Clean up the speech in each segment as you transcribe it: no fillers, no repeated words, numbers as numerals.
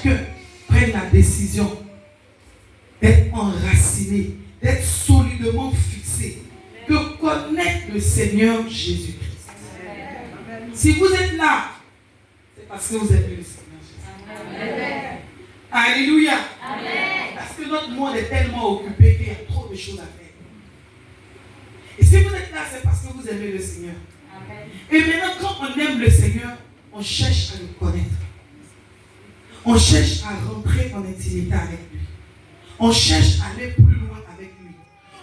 chacun prenne la décision d'être enraciné, d'être solidement fixé, de connaître le Seigneur Jésus-Christ. Si vous êtes là, c'est parce que vous êtes le Seigneur Jésus-Christ. Alléluia. Amen. Parce que notre monde est tellement occupé qu'il y a trop de choses à faire. Et si vous êtes là, c'est parce que vous aimez le Seigneur. Amen. Et maintenant, quand on aime le Seigneur, on cherche à le connaître. On cherche à rentrer en intimité avec lui. On cherche à aller plus loin avec lui.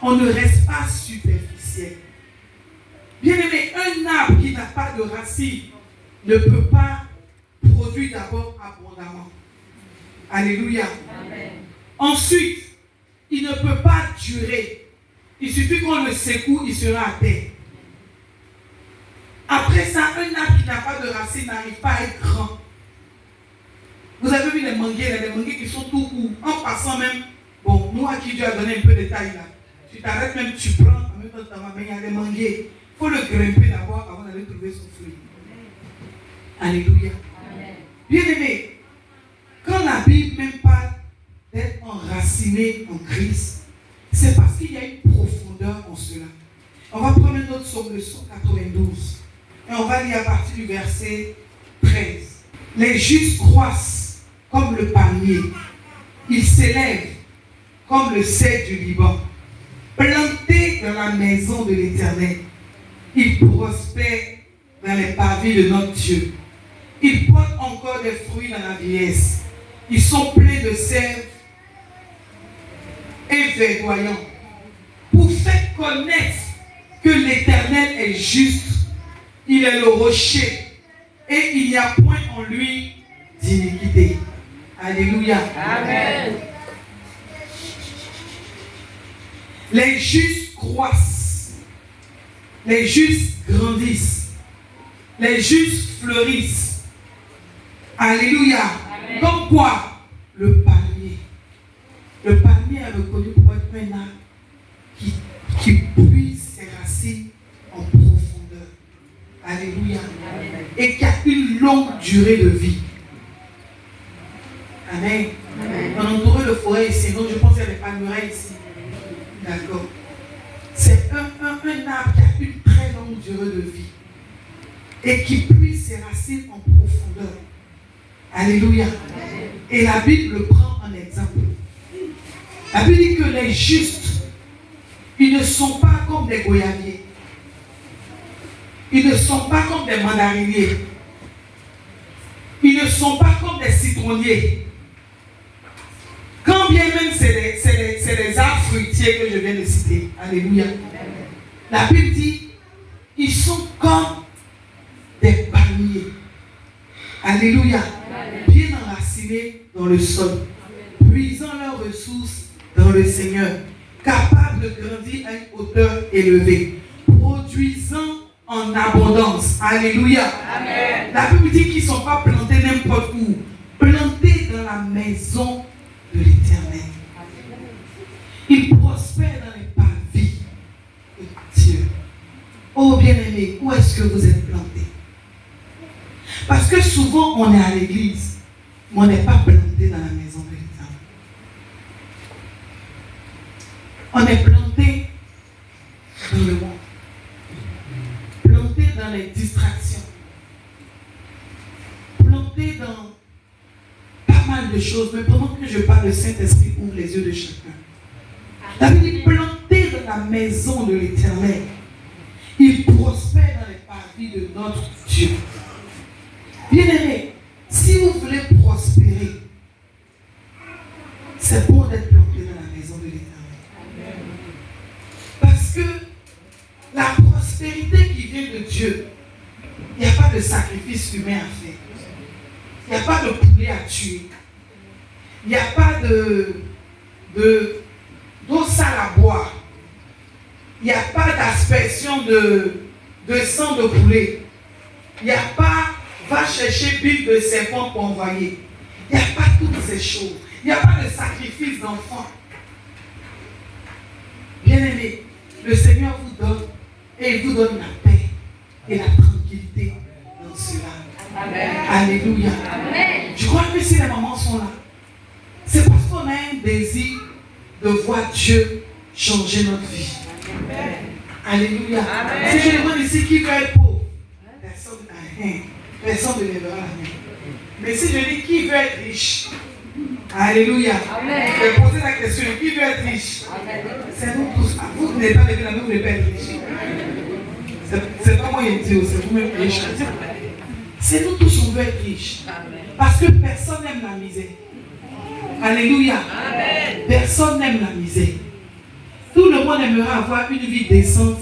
On ne reste pas superficiel. Bien aimé, un arbre qui n'a pas de racines ne peut pas produire d'abord abondamment. Alléluia. Amen. Ensuite, il ne peut pas durer. Il suffit qu'on le secoue, il sera à terre. Après ça, un arbre qui n'a pas de racines n'arrive pas à être grand. Vous avez vu les manguiers, là, les manguiers qui sont tout courts. En passant même, bon, nous à qui Dieu a donné un peu de taille là. Tu t'arrêtes même, tu prends, en même temps, mais il y a des manguiers. Il faut le grimper d'abord avant d'aller trouver son fruit. Alléluia. Amen. Bien aimé, quand la Bible même parle d'être enraciné en Christ, c'est parce qu'il y a une profondeur en cela. On va prendre une autre psaume, le psaume 92. Et on va lire à partir du verset 13. Les justes croissent comme le palmier. Ils s'élèvent comme le cèdre du Liban. Plantés dans la maison de l'Éternel. Ils prospèrent dans les parvis de notre Dieu. Ils portent encore des fruits dans la vieillesse. Ils sont pleins de sève et verdoyants. Pour faire connaître que l'Éternel est juste, il est le rocher et il n'y a point en lui d'iniquité. Alléluia. Amen. Les justes croissent, les justes grandissent, les justes fleurissent. Alléluia. Amen. Comme quoi? Le palmier. Le palmier est reconnu pour être un arbre qui puise ses racines en profondeur. Alléluia. Amen. Et qui a une longue durée de vie. Amen. Amen. On entourait le forêt ici, donc je pense qu'il y a des palmeraies ici. D'accord. C'est un arbre qui a une très longue durée de vie. Et qui puise ses racines en profondeur. Alléluia. Amen. Et la Bible le prend en exemple. La Bible dit que les justes, ils ne sont pas comme des goyaviers. Ils ne sont pas comme des mandariniers. Ils ne sont pas comme des citronniers. Quand bien même c'est les arbres fruitiers que je viens de citer. Alléluia. La Bible dit, ils sont comme des palmiers. Alléluia. Bien enracinés dans le sol. Puisant leurs ressources dans le Seigneur. Capables de grandir à une hauteur élevée. Produisant en abondance. Alléluia. Amen. La Bible dit qu'ils ne sont pas plantés n'importe où. Plantés dans la maison de l'Éternel. Ils prospèrent dans les parvis de Dieu. Oh bien-aimé, où est-ce que vous êtes plantés? Parce que souvent on est à l'église, mais on n'est pas planté dans la maison de l'Éternel. On est planté dans le monde. Planté dans les distractions. Planté dans pas mal de choses, mais pendant que je parle, le Saint-Esprit ouvre les yeux de chacun. La Bible dit planté dans la maison de l'Éternel. Il prospère dans les parvis de notre Dieu. Bien-aimé, si vous voulez prospérer, c'est bon d'être planté dans la maison de l'Éternel. Parce que la prospérité qui vient de Dieu, il n'y a pas de sacrifice humain à faire. Il n'y a pas de poulet à tuer. Il n'y a pas d'eau sale à boire. Il n'y a pas d'aspersion de sang de poulet. Il n'y a pas va chercher bille de serpent pour envoyer. Il n'y a pas toutes ces choses. Il n'y a pas de sacrifice d'enfant. Bien-aimé, le Seigneur vous donne et il vous donne la paix et la tranquillité dans cela. Amen. Alléluia. Amen. Dieu crois que si les mamans sont là, c'est parce qu'on a un désir de voir Dieu changer notre vie. Amen. Alléluia. Amen. Si je demande ici qui veut être pauvre, personne ne lèvera la main. Mais si je dis qui veut être riche, alléluia. Amen. Je vais poser la question, qui veut être riche? Amen. C'est nous tous. Vous n'êtes pas levé la main, vous ne voulez pas être riche. C'est pas moi qui dis, c'est vous-même riche. C'est nous tous, on veut être riche. Parce que personne n'aime la misère. Alléluia. Amen. Personne n'aime la misère. Tout le monde aimerait avoir une vie décente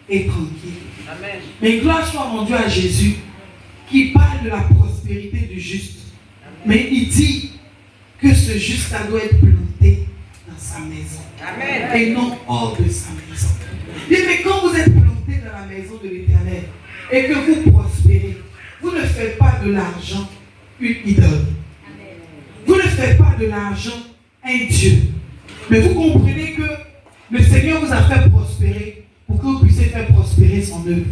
et tranquille. Amen. Mais gloire soit mon Dieu à Jésus qui parle de la prospérité du juste. Amen. Mais il dit que ce juste-là doit être planté dans sa maison. Amen. Et non hors de sa maison. Mais quand vous êtes planté dans la maison de l'Éternel et que vous prospérez, vous ne faites pas de l'argent une idole. Vous ne faites pas de l'argent un Dieu. Mais vous comprenez que le Seigneur vous a fait prospérer pour que vous puissiez faire prospérer son œuvre.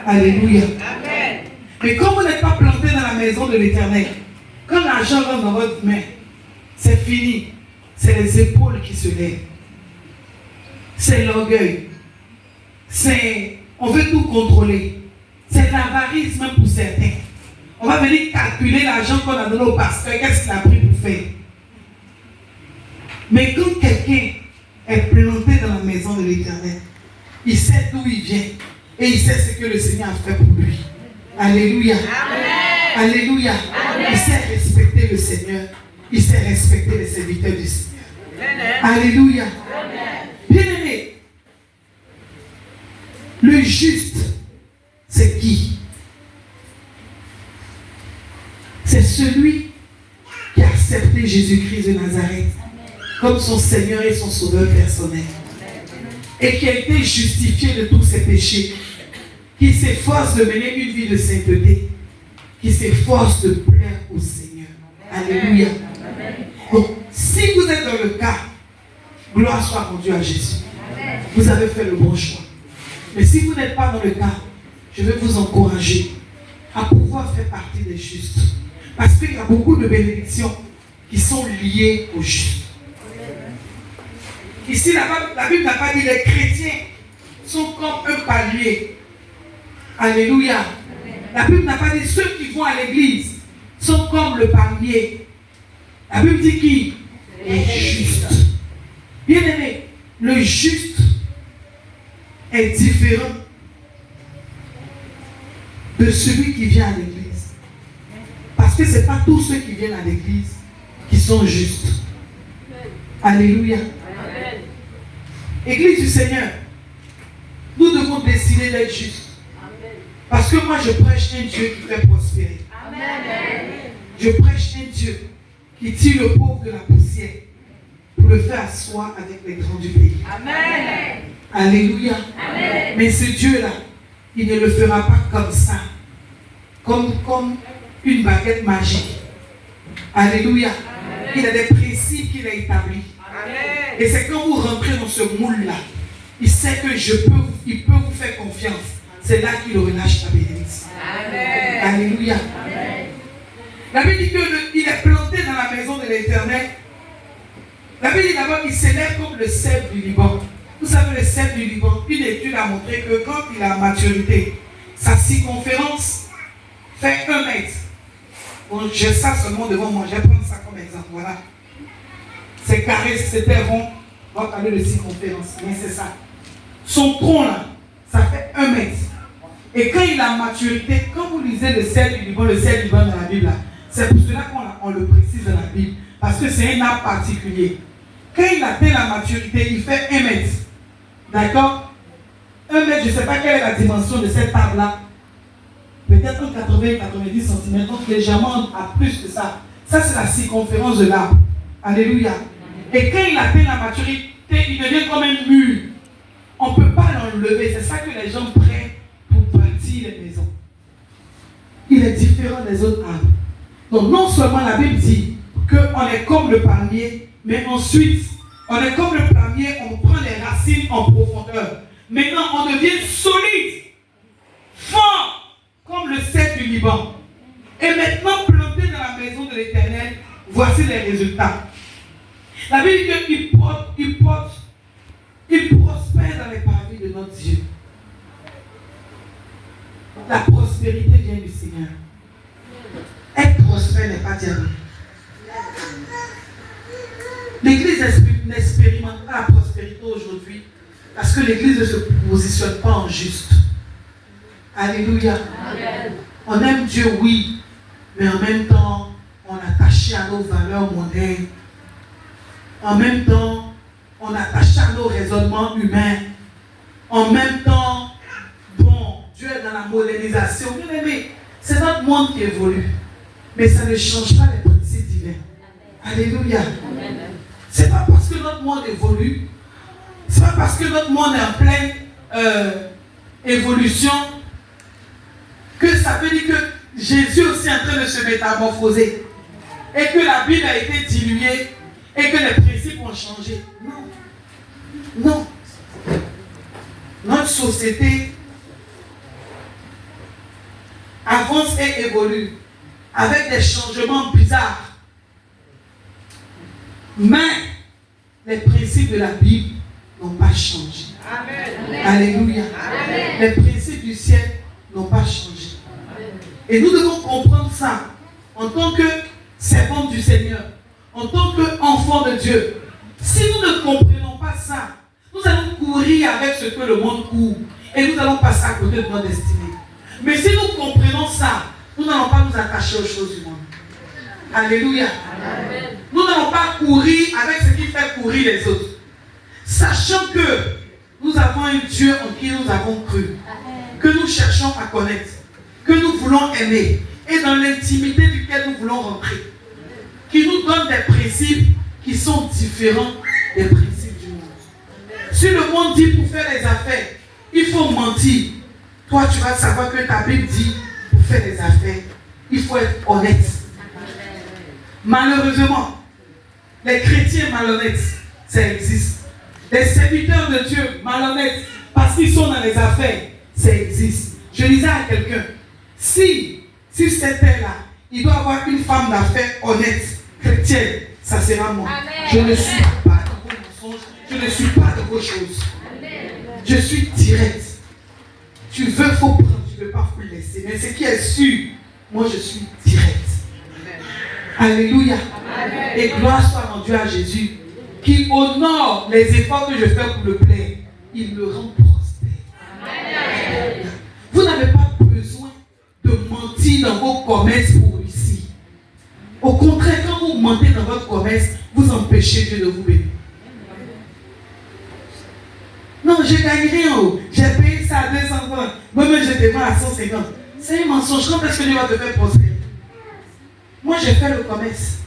Alléluia. Amen. Mais quand vous n'êtes pas planté dans la maison de l'Éternel, quand l'argent rentre dans votre main, c'est fini. C'est les épaules qui se lèvent. C'est l'orgueil. C'est on veut tout contrôler. C'est l'avarice même pour certains. On va venir calculer l'argent qu'on a donné au pasteur. Qu'est-ce qu'il a pris pour faire? Mais quand quelqu'un est planté dans la maison de l'Éternel, il sait d'où il vient. Et il sait ce que le Seigneur a fait pour lui. Alléluia. Amen. Alléluia. Amen. Il sait respecter le Seigneur. Il sait respecter les serviteurs du Seigneur. Amen. Alléluia. Amen. Bien-aimé, le juste, c'est qui? C'est celui qui a accepté Jésus-Christ de Nazareth comme son Seigneur et son Sauveur personnel. Et qui a été justifié de tous ses péchés. Qui s'efforce de mener une vie de sainteté. Qui s'efforce de plaire au Seigneur. Alléluia. Donc, si vous êtes dans le cas, gloire soit rendue à Jésus. Vous avez fait le bon choix. Mais si vous n'êtes pas dans le cas, je vais vous encourager à pouvoir faire partie des justes. Parce qu'il y a beaucoup de bénédictions qui sont liées aux justes. Ici, la Bible n'a pas dit les chrétiens sont comme un palier. Alléluia. La Bible n'a pas dit ceux qui vont à l'église sont comme le palier. La Bible dit qui? Les justes. Bien aimé, le juste est différent de celui qui vient à l'église. Parce que ce n'est pas tous ceux qui viennent à l'église qui sont justes. Alléluia. Amen. Église du Seigneur, nous devons décider d'être justes. Amen. Parce que moi je prêche un Dieu qui fait prospérer. Amen. Je prêche un Dieu qui tire le pauvre de la poussière pour le faire asseoir avec les grands du pays. Amen. Alléluia. Amen. Mais ce Dieu-là, il ne le fera pas comme ça. Comme une baguette magique. Alléluia. Amen. Il a des principes qu'il a établis. Amen. Et c'est quand vous rentrez dans ce moule-là, il sait que il peut vous faire confiance. C'est là qu'il relâche la bénédiction. Amen. Alléluia. Amen. La Bible dit qu'il est planté dans la maison de l'Éternel. La Bible dit d'abord qu'il s'élève comme le cèdre du Liban. Vous savez, le cèdre du Liban, une étude a montré que quand il a maturité, sa circonférence fait 1 mètre. Bon, j'ai ça seulement devant moi, je vais prendre ça comme exemple. Voilà. C'est carré, c'était rond. On va parler de circonférence, mais c'est ça. Son tronc là, ça fait 1 mètre. Et quand il a maturité, quand vous lisez le cèdre du Liban dans la Bible, c'est pour cela qu'on le précise dans la Bible. Parce que c'est un arbre particulier. Quand il atteint la maturité, il fait 1 mètre. D'accord? 1 mètre, je ne sais pas quelle est la dimension de cet arbre-là. Peut-être 80-90 cm, donc légèrement à plus que ça. Ça, c'est la circonférence de l'arbre. Alléluia. Et quand il atteint la maturité, il devient comme un mur. On ne peut pas l'enlever. C'est ça que les gens prennent pour bâtir les maisons. Il est différent des autres arbres. Donc, non seulement la Bible dit qu'on est comme le palmier, mais ensuite, on est comme le palmier, on prend les racines en profondeur. Maintenant, on devient solide, fort, comme le cèdre du Liban. Et maintenant, planté entrez dans la maison de l'Éternel, voici les résultats. La Bible dit qu'il prospère dans les paradis de notre Dieu. La prospérité vient du Seigneur. Être prospère n'est pas diabolique. L'Église n'expérimente pas la prospérité aujourd'hui parce que l'Église ne se positionne pas en juste. Alléluia. Amen. On aime Dieu, oui, mais en même temps, on est attaché à nos valeurs mondaines. En même temps, on est attaché à nos raisonnements humains. En même temps, bon, Dieu est dans la modernisation. Bien aimé, c'est notre monde qui évolue. Mais ça ne change pas les principes divins. Alléluia. C'est pas parce que notre monde évolue, c'est pas parce que notre monde est en pleine évolution que ça veut dire que Jésus aussi est en train de se métamorphoser et que la Bible a été diluée et que les principes ont changé. Non. Non. Notre société avance et évolue avec des changements bizarres. Mais les principes de la Bible n'ont pas changé. Amen. Alléluia. Amen. Les principes du ciel n'ont pas changé. Amen. Et nous devons comprendre ça en tant que servants du Seigneur, en tant qu'enfants de Dieu. Si nous ne comprenons pas ça, nous allons courir avec ce que le monde court et nous allons passer à côté de notre destinée. Mais si nous comprenons ça, nous n'allons pas nous attacher aux choses du monde. Alléluia. Amen. Nous n'allons pas courir avec ce qui fait courir les autres. Sachant que nous avons un Dieu en qui nous avons cru, que nous cherchons à connaître, que nous voulons aimer, et dans l'intimité duquel nous voulons rentrer, qui nous donne des principes qui sont différents des principes du monde. Si le monde dit pour faire les affaires, il faut mentir, toi tu vas savoir que ta Bible dit pour faire les affaires, il faut être honnête. Malheureusement, les chrétiens malhonnêtes, ça existe. Les serviteurs de Dieu malhonnêtes, parce qu'ils sont dans les affaires, ça existe. Je disais à quelqu'un, si cette terre-là, il doit avoir une femme d'affaires honnête, chrétienne, ça sera moi. Amen. Je ne suis pas dans vos mensonges, je ne suis pas dans vos choses. Amen. Je suis direct. Tu veux, faut prendre, tu ne veux pas, faut laisser. Mais ce qui est sûr, moi je suis direct. Alléluia. Amen. Et gloire soit rendue à Jésus qui honore les efforts que je fais pour le plaire. Il me rend prospère. Amen. Vous n'avez pas besoin de mentir dans vos commerces pour réussir. Au contraire, quand vous mentez dans votre commerce, vous empêchez Dieu de vous bénir. Non, je gagne rien. J'ai payé ça à 200 francs. Moi-même, je te vends à 150. C'est un mensonge. Quand est-ce que Dieu va te faire prospérer? Moi, j'ai fait le commerce.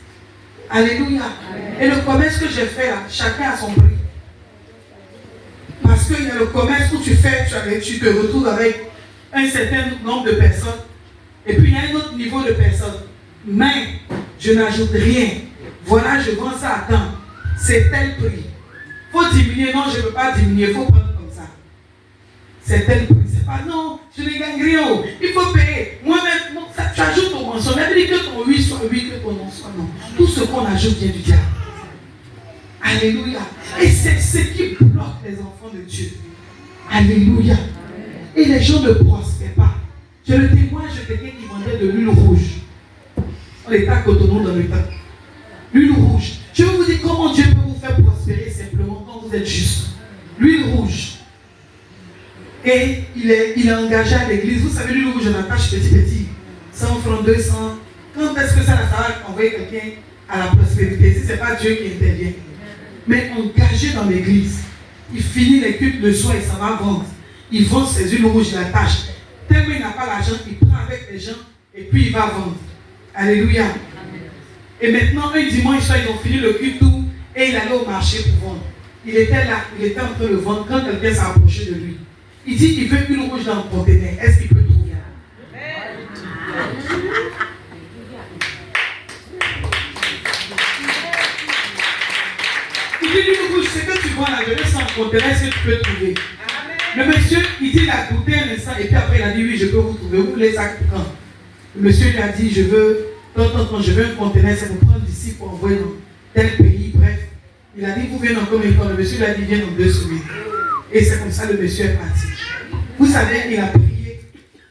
Alléluia. Amen. Et le commerce que j'ai fait là, chacun a son prix. Parce qu'il y a le commerce où tu fais, tu te retrouves avec un certain nombre de personnes. Et puis il y a un autre niveau de personnes. Mais je n'ajoute rien. Voilà, je vends ça à temps. C'est tel prix. Il faut diminuer. Non, je ne peux pas diminuer. Il faut prendre comme ça. C'est tel prix. C'est pas non, je ne gagne rien. Il faut payer. Moi-même, non, ça, tu ajoutes ton mensonge. Elle dit que ton oui soit oui, que ton non soit non. Tout ce qu'on ajoute vient du diable. Alléluia. Et c'est ce qui bloque les enfants de Dieu. Alléluia. Et les gens ne prospèrent pas. J'ai le témoignage de quelqu'un qui vendait de l'huile rouge. On est à Cotonou dans le temps. L'huile rouge. Je vais vous dire comment Dieu peut vous faire prospérer simplement quand vous êtes juste. L'huile rouge. Et il est engagé à l'église. Vous savez, l'huile rouge, on attache petit. 100 francs, 200. Quand est-ce que ça va envoyer quelqu'un à la prospérité? Si ce n'est pas Dieu qui intervient. Mais engagé dans l'église. Il finit les cultes le soir, il s'en va vendre. Il vend ses huiles rouges, il attache. Tellement il n'a pas l'argent, il prend avec les gens et puis il va vendre. Alléluia. Et maintenant, un dimanche soir, ils ont fini le culte tout et il allait au marché pour vendre. Il était là, il était en train de vendre quand quelqu'un s'est approché de lui. Il dit qu'il veut une rouge dans le conteneur. Est-ce qu'il peut trouver? Il dit une rouge, c'est que tu vois la jeunesse sans conteneur, est-ce que tu peux trouver? Le monsieur, il dit, il a goûté un instant et puis après il a dit oui, je peux vous trouver. Vous voulez ça quand? Le monsieur lui a dit, je veux Quand je veux un conteneur, c'est pour prendre d'ici pour envoyer dans tel pays, bref. Il a dit, vous venez dans combien de temps? Le monsieur lui a dit, viens dans 2 semaines. Et c'est comme ça le monsieur est parti. Vous savez, il a prié.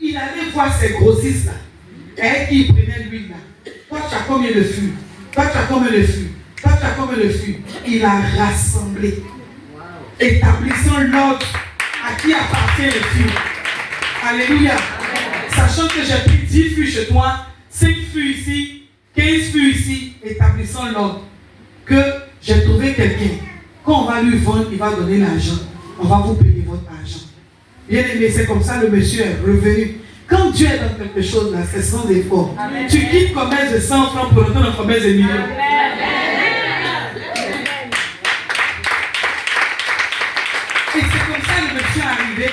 Il allait voir ces grossistes là. Et qui prenait l'huile là. Toi, tu as combien de fûts? Toi, tu as combien de fûts? Toi, tu as combien de fûts? Il a rassemblé. Établissant l'ordre à qui appartient le fût. Alléluia. Sachant que j'ai pris 10 fûts chez toi, 5 fûts ici, 15 fûts ici, établissant l'ordre. Que j'ai trouvé quelqu'un. Quand on va lui vendre, il va donner l'argent. On va vous payer votre argent. Bien aimé, c'est comme ça le monsieur est revenu. Quand Dieu est dans quelque chose là, c'est sans effort. Amen. Tu quittes commerce de 100 francs pour rentrer dans le commerce de millions. Et c'est comme ça que le monsieur est arrivé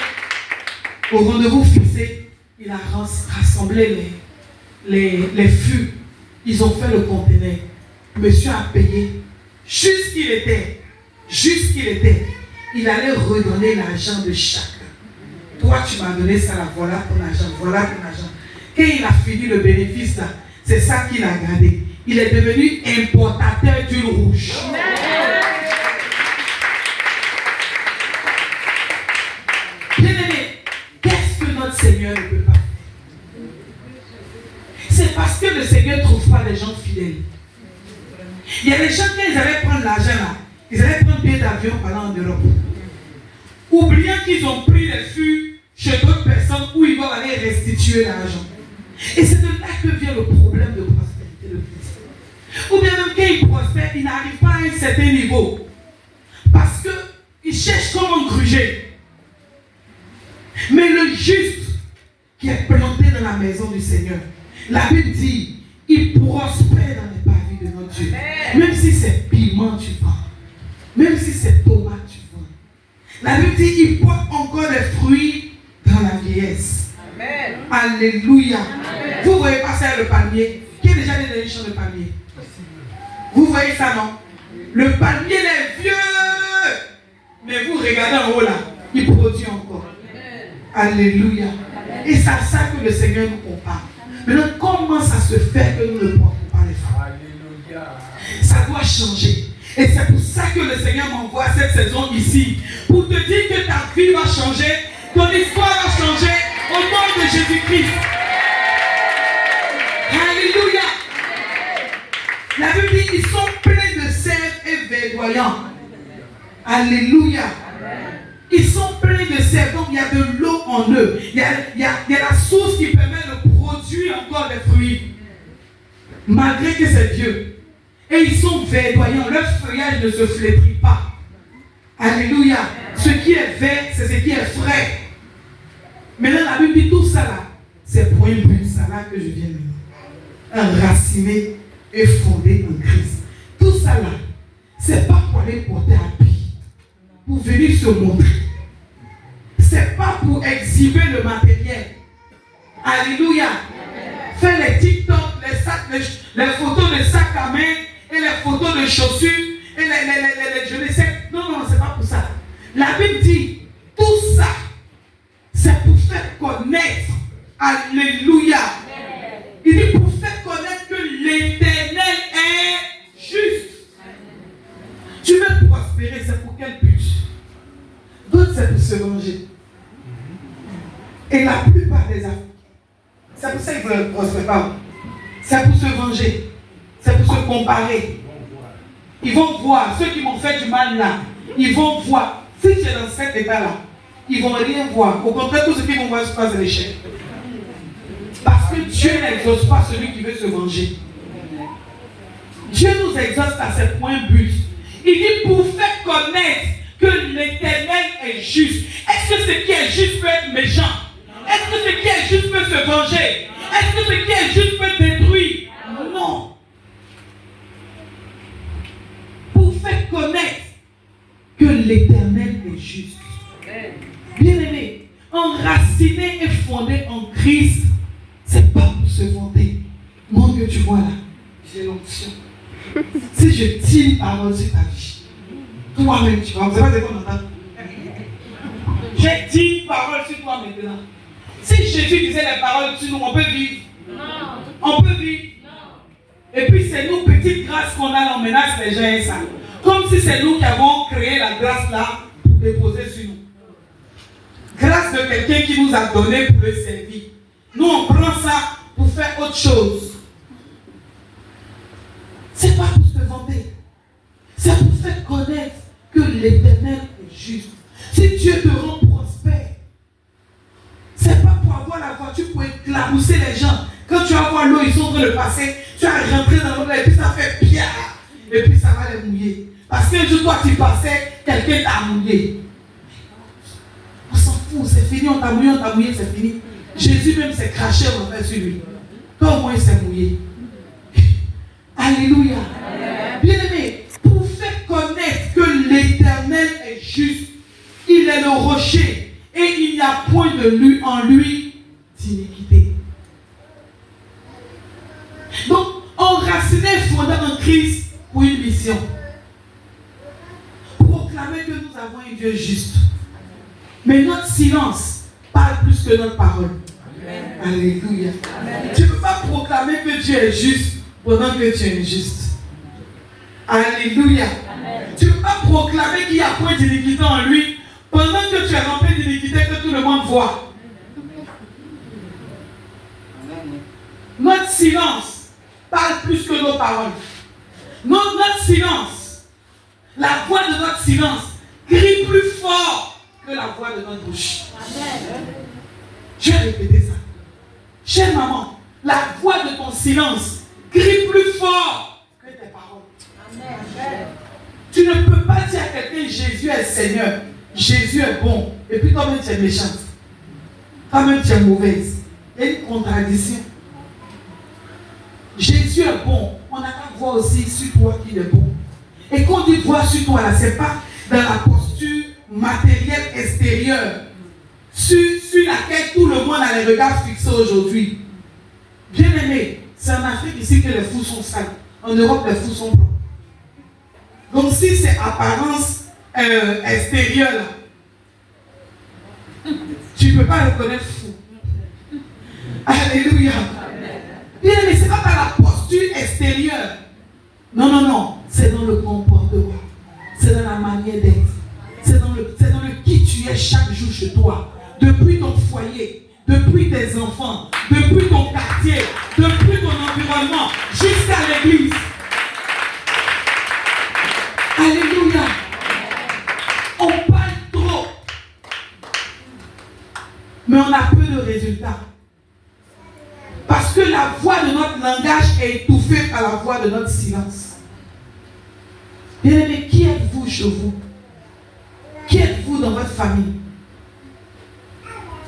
au rendez-vous fixé. Il a rassemblé les fûts. Ils ont fait le conteneur. Le monsieur a payé juste qu'il était. Il allait redonner l'argent de chacun. Toi, tu m'as donné ça là, voilà ton argent, voilà ton argent. Quand il a fini le bénéfice là, c'est ça qu'il a gardé. Il est devenu importateur d'huile rouge. Bien-aimé, qu'est-ce que notre Seigneur ne peut pas faire? C'est parce que le Seigneur ne trouve pas des gens fidèles. Il y a des gens qui allaient prendre l'argent là, ils allaient prendre un billet d'avion pour aller en Europe. Oubliant qu'ils ont pris les fûts chez d'autres personnes où ils doivent aller restituer l'argent. Et c'est de là que vient le problème de prospérité de Christ. Ou bien même quand ils prospèrent, ils n'arrivent pas à un certain niveau. Parce qu'ils cherchent comment gruger. Mais le juste qui est planté dans la maison du Seigneur, la Bible dit, il prospère dans les parvis de notre Dieu. Même si c'est piment, tu vends. Même si c'est tomate, tu vends. La Bible dit, il porte encore des fruits dans la vieillesse. Amen. Alléluia. Amen. Vous voyez passer le palmier. Qui est déjà allé dans les champs de palmier? Vous voyez ça, non? Le palmier est vieux. Mais vous regardez en haut là, il produit encore. Amen. Alléluia. Amen. Et c'est à ça que le Seigneur nous compare. Maintenant, comment ça se fait que nous ne portons pas les fruits? Alléluia. Ça doit changer. Et c'est pour ça que le Seigneur m'envoie cette saison ici. Pour te dire que ta vie va changer, ton histoire va changer au nom de Jésus-Christ. Alléluia. La Bible dit qu'ils sont pleins de sève et verdoyants. Alléluia. Ils sont pleins de sève, donc il y a de l'eau en eux. Il y a la source qui permet de produire encore des fruits. Malgré que c'est vieux. Et ils sont verdoyants, leur feuillage ne se flétrit pas. Alléluia. Ce qui est vert, c'est ce qui est frais. Maintenant, la Bible dit tout ça là, c'est pour une but, ça là que je viens de dire. Enraciné et fondé en Christ. Tout ça là, c'est pas pour aller porter habit, pour venir se montrer. C'est pas pour exhiber le matériel. Alléluia. Faire les TikTok, les photos de sacs à main, et les photos de chaussures, et je ne sais. Non, c'est pas pour ça. La Bible dit, tout ça, c'est pour faire connaître. Alléluia. Il dit pour faire connaître que l'Éternel est juste. Tu veux prospérer, c'est pour quel but? D'autres, c'est pour se venger. Et la plupart des affaires, c'est pour ça qu'ils ne prospèrent pas. C'est pour se venger. C'est pour se comparer. Ils vont voir, ceux qui m'ont fait du mal là, ils vont voir. Si tu es dans cet état-là, ils ne vont rien voir. Au contraire, tout ce qu'ils vont voir, c'est l'échec. Parce que Dieu n'exauce pas celui qui veut se venger. Dieu nous exauce à ce point but. Il dit pour faire connaître que l'Éternel est juste. Est-ce que ce qui est juste peut être méchant? Est-ce que ce qui est juste peut se venger? Est-ce que ce qui est juste peut détruire? Non. Pour faire connaître que l'Éternel est juste. Bien-aimé, enraciné et fondé en Christ, c'est pas pour se vanter. Moi que tu vois là, j'ai l'onction. Si je dis une parole sur ta vie, toi-même tu vas. Vous savez pas de quoi on entend? J'ai dit une parole sur toi maintenant. Si Jésus disait les paroles sur nous, on peut vivre. Non. On peut vivre. Non. Et puis c'est nous, petites grâces qu'on a, on menace les gens et ça. Comme si c'est nous qui avons créé la grâce là pour déposer sur nous. Grâce de quelqu'un qui nous a donné pour le servir. Nous on prend ça pour faire autre chose. C'est pas pour se vanter. C'est pour faire connaître que l'Éternel est juste. Si Dieu te rend prospère, c'est pas pour avoir la voiture pour éclabousser les gens. Quand tu vas voir l'eau, ils sont en train de passer, tu vas rentrer dans l'eau et puis ça fait pia. Et puis ça va les mouiller. Parce qu'un jour, toi, tu passais, quelqu'un t'a mouillé. On s'en fout, c'est fini, on t'a mouillé, c'est fini. Jésus même s'est craché en fait sur lui. Toi, au moins, il s'est mouillé. Alléluia. Bien-aimé, pour faire connaître que l'Éternel est juste, il est le rocher et il n'y a point de lui en lui d'iniquité. Donc, enraciné, fondé en Christ pour une mission. Proclamer que nous avons un Dieu juste. Mais notre silence parle plus que notre parole. Amen. Alléluia. Amen. Tu ne peux pas proclamer que Dieu est juste pendant que tu es injuste. Alléluia. Amen. Tu ne peux pas proclamer qu'il n'y a point d'iniquité en lui pendant que tu es rempli d'iniquité que tout le monde voit. Amen. Notre silence parle plus que nos paroles. Notre silence, la voix de notre silence crie plus fort que la voix de notre bouche. Amen. Je vais répéter ça. Chère maman, la voix de ton silence crie plus fort que tes paroles. Amen. Tu ne peux pas dire à quelqu'un Jésus est Seigneur, Jésus est bon, et puis toi-même tu es méchante. Toi-même tu es mauvaise. Il y a une contradiction. Jésus est bon. On a qu'à voir aussi sur toi qu'il est bon. Et quand on dit voir sur toi là, c'est pas dans la posture matérielle extérieure sur laquelle tout le monde a les regards fixés aujourd'hui. Bien aimé, c'est en Afrique ici que les fous sont sales. En Europe, les fous sont blancs. Donc si c'est apparence extérieure là, tu ne peux pas reconnaître fou. Alléluia. Bien aimé, ce n'est pas dans la posture extérieure. Non. C'est dans le comportement. C'est dans la manière d'être. C'est dans le qui tu es chaque jour chez toi. Depuis ton foyer, depuis tes enfants, depuis ton quartier, depuis ton environnement, jusqu'à l'église. Alléluia. On parle trop. Mais on a peu de résultats. Parce que la voix de notre langage est étouffée par la voix de notre silence. Bien-aimés, qui êtes-vous chez vous? Qui êtes-vous dans votre famille?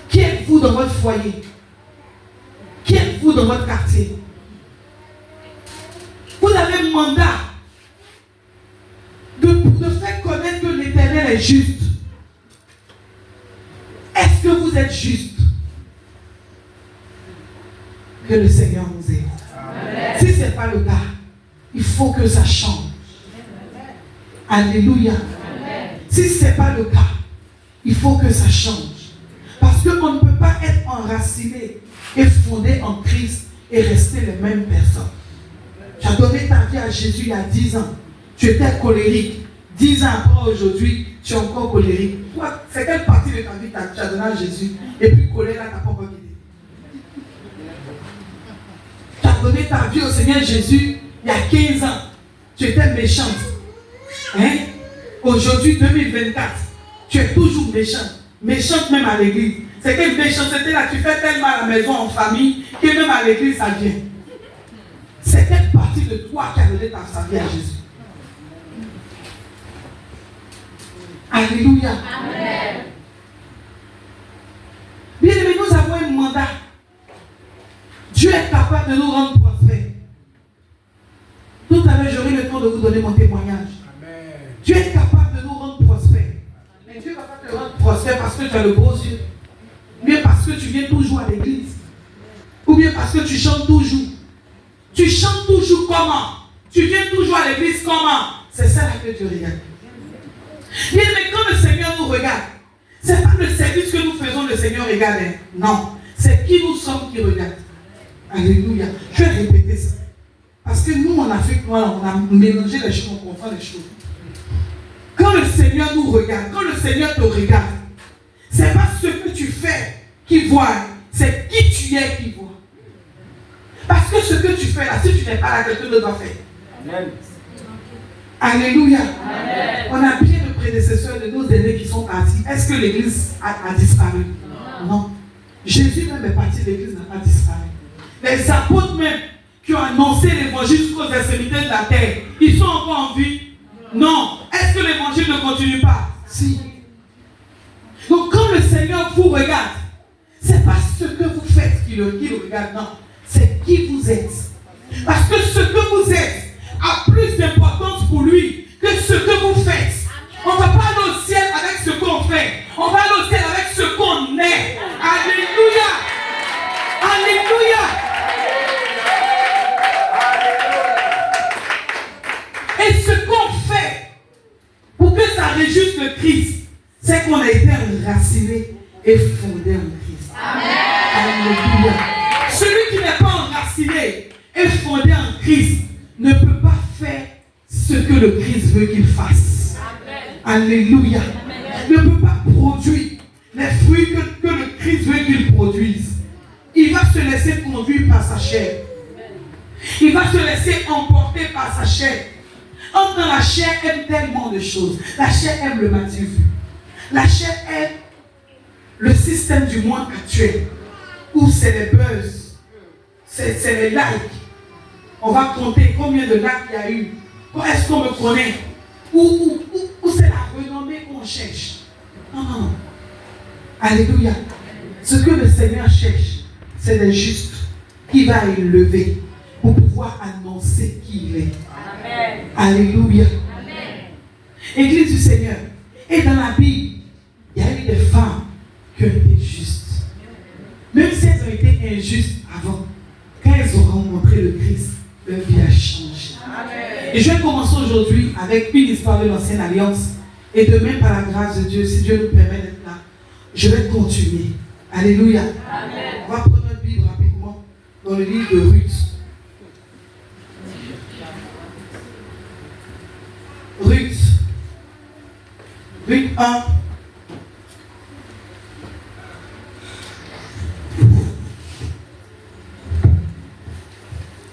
Qui êtes-vous dans votre foyer? Qui êtes-vous dans votre quartier? Vous avez un mandat de faire connaître que l'Éternel est juste. Est-ce que vous êtes juste? Que le Seigneur nous aide. Amen. Si ce n'est pas le cas, il faut que ça change. Alléluia. Amen. Si ce n'est pas le cas, il faut que ça change. Parce qu'on ne peut pas être enraciné et fondé en Christ et rester les mêmes personnes. Tu as donné ta vie à Jésus il y a 10 ans. Tu étais colérique. 10 ans après aujourd'hui, tu es encore colérique. Toi, c'est quelle partie de ta vie que tu as donné à Jésus et puis colère là, tu n'as pas encore quitté? Tu as donné ta vie au Seigneur Jésus il y a 15 ans. Tu étais méchante. Hein? Aujourd'hui, 2024, tu es toujours méchante. Méchante même à l'église. C'est quelle méchanceté là, tu fais tellement à la maison, en famille, que même à l'église, ça vient. C'est quelle partie de toi qui a donné ta vie à Jésus? Alléluia. Amen. Bien aimé, nous avons un mandat. Dieu est capable de nous rendre prospères. Tout à l'heure, j'aurai le temps de vous donner mon témoignage. Amen. Dieu est capable de nous rendre prospères. Mais Dieu est capable de te rendre prospère parce que tu as le beau yeux. Ou bien parce que tu viens toujours à l'église. Ou bien parce que tu chantes toujours. Tu chantes toujours comment? Tu viens toujours à l'église comment? C'est ça là que tu regardes. Bien, mais quand le Seigneur nous regarde, ce n'est pas le service que nous faisons, le Seigneur regarde. Non, c'est qui nous sommes qui regarde. Alléluia. Je vais répéter ça. Parce que nous, en Afrique, on a mélangé les choses, on confond les choses. Quand le Seigneur nous regarde, quand le Seigneur te regarde, ce n'est pas ce que tu fais qui voit, c'est qui tu es qui voit. Parce que ce que tu fais là, si tu n'es pas là, quelqu'un d'autre va faire. Amen. Alléluia. Amen. On a bien de prédécesseurs de nos aînés qui sont partis. Est-ce que l'église a disparu? Non. Jésus même est parti, l'église n'a pas disparu. Les apôtres même qui ont annoncé l'évangile jusqu'aux extrémités de la terre, ils sont encore en vie? Non. Est-ce que l'évangile ne continue pas? Si. Donc quand le Seigneur vous regarde, ce n'est pas ce que vous faites qui le regarde, non. C'est qui vous êtes. Parce que ce que vous êtes a plus d'importance pour lui que ce que vous faites. On ne va pas aller au ciel avec ce qu'on fait. On va aller au ciel avec ce qu'on est. Alléluia. Alléluia. Et ce qu'on fait pour que ça réjouisse le Christ, c'est qu'on a été enraciné et fondé en Christ. Amen. Alléluia. Celui qui n'est pas enraciné et fondé en Christ ne peut pas faire ce que le Christ veut qu'il fasse. Amen. Alléluia. Amen. Ne peut pas produire les fruits que le Christ veut qu'il produise. Il va se laisser conduire par sa chair. Il va se laisser emporter par sa chair. Or, dans la chair aime tellement de choses. La chair aime le matu vu. La chair aime le système du monde actuel où c'est les buzz, c'est les likes. On va compter combien de likes il y a eu. Est-ce qu'on me connaît? Ou c'est la renommée qu'on cherche? Non, non, non. Alléluia. Ce que le Seigneur cherche, c'est des justes qui va élever pour pouvoir annoncer qui il est. Amen. Alléluia. Amen. Église du Seigneur. Et dans la Bible, il y a eu des femmes qui ont été justes. Même si elles ont été injustes avant, quand elles ont rencontré le Christ, leur vie a changé. Amen. Et je vais commencer aujourd'hui avec une histoire de l'Ancienne Alliance. Et demain, par la grâce de Dieu, si Dieu nous permet d'être là, je vais continuer. Alléluia. Amen. On va prendre notre Bible rapidement dans le livre de Ruth. Ruth 1.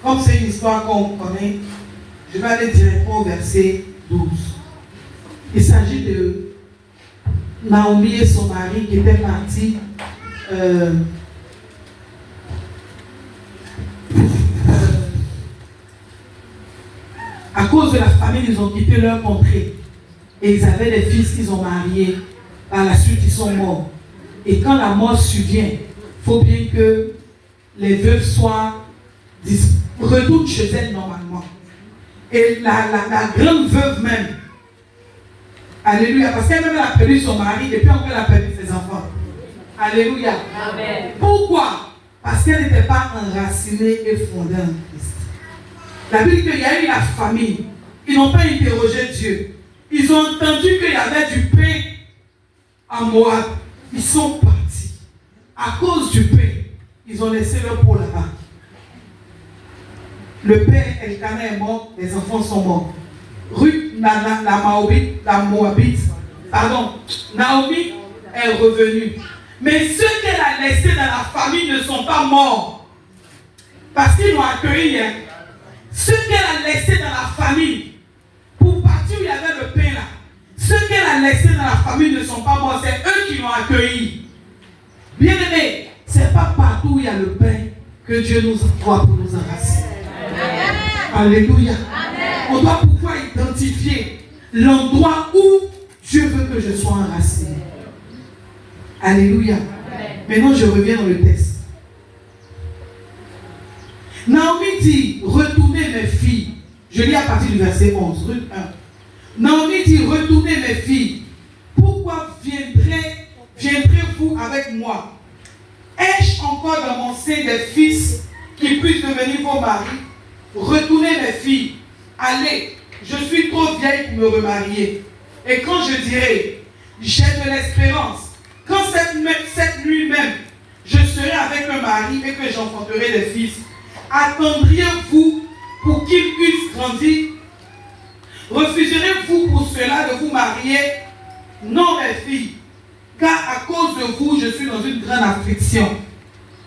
Comme c'est une histoire qu'on connaît, je vais aller directement au verset 12. Il s'agit de Naomi et son mari qui étaient partis à cause de la famine, ils ont quitté leur contrée. Et ils avaient des fils qu'ils ont mariés. Par la suite, ils sont morts. Et quand la mort survient, il faut bien que les veuves retournent chez elles normalement. Et la grande veuve même, alléluia, parce qu'elle-même a perdu son mari et puis encore elle a perdu ses enfants. Alléluia. Amen. Pourquoi? Parce qu'elle n'était pas enracinée et fondée en Christ. La Bible dit qu'il y a eu la famine. Ils n'ont pas interrogé Dieu. Ils ont entendu qu'il y avait du pain à Moab. Ils sont partis. À cause du pain, ils ont laissé leur peau là-bas. Le père Elkanah est mort, les enfants sont morts. Ruth, Naomi est revenue. Mais ceux qu'elle a laissés dans la famille ne sont pas morts. Parce qu'ils l'ont accueilli. Hein. Ceux qu'elle a laissés dans la famille, pour partir où il y avait le pain là, ceux qu'elle a laissés dans la famille ne sont pas morts, c'est eux qui l'ont accueilli. Bien aimé, ce n'est pas partout où il y a le pain que Dieu nous envoie pour nous enraciner. Alléluia. Amen. On doit pouvoir identifier l'endroit où Dieu veut que je sois enraciné. Alléluia. Amen. Maintenant, je reviens dans le texte. Naomi dit, retournez mes filles. Je lis à partir du verset 11, Ruth 1. Naomi dit, retournez mes filles. Pourquoi viendrez-vous avec moi? Ai-je encore dans mon sein des fils qui puissent devenir vos maris? Retournez mes filles. Allez, je suis trop vieille pour me remarier. Et quand je dirai, j'ai de l'espérance, quand cette nuit même, je serai avec un mari et que j'enfanterai des fils, attendriez-vous pour qu'ils puissent grandir? Refuserez-vous pour cela de vous marier? Non, mes filles, car à cause de vous, je suis dans une grande affliction,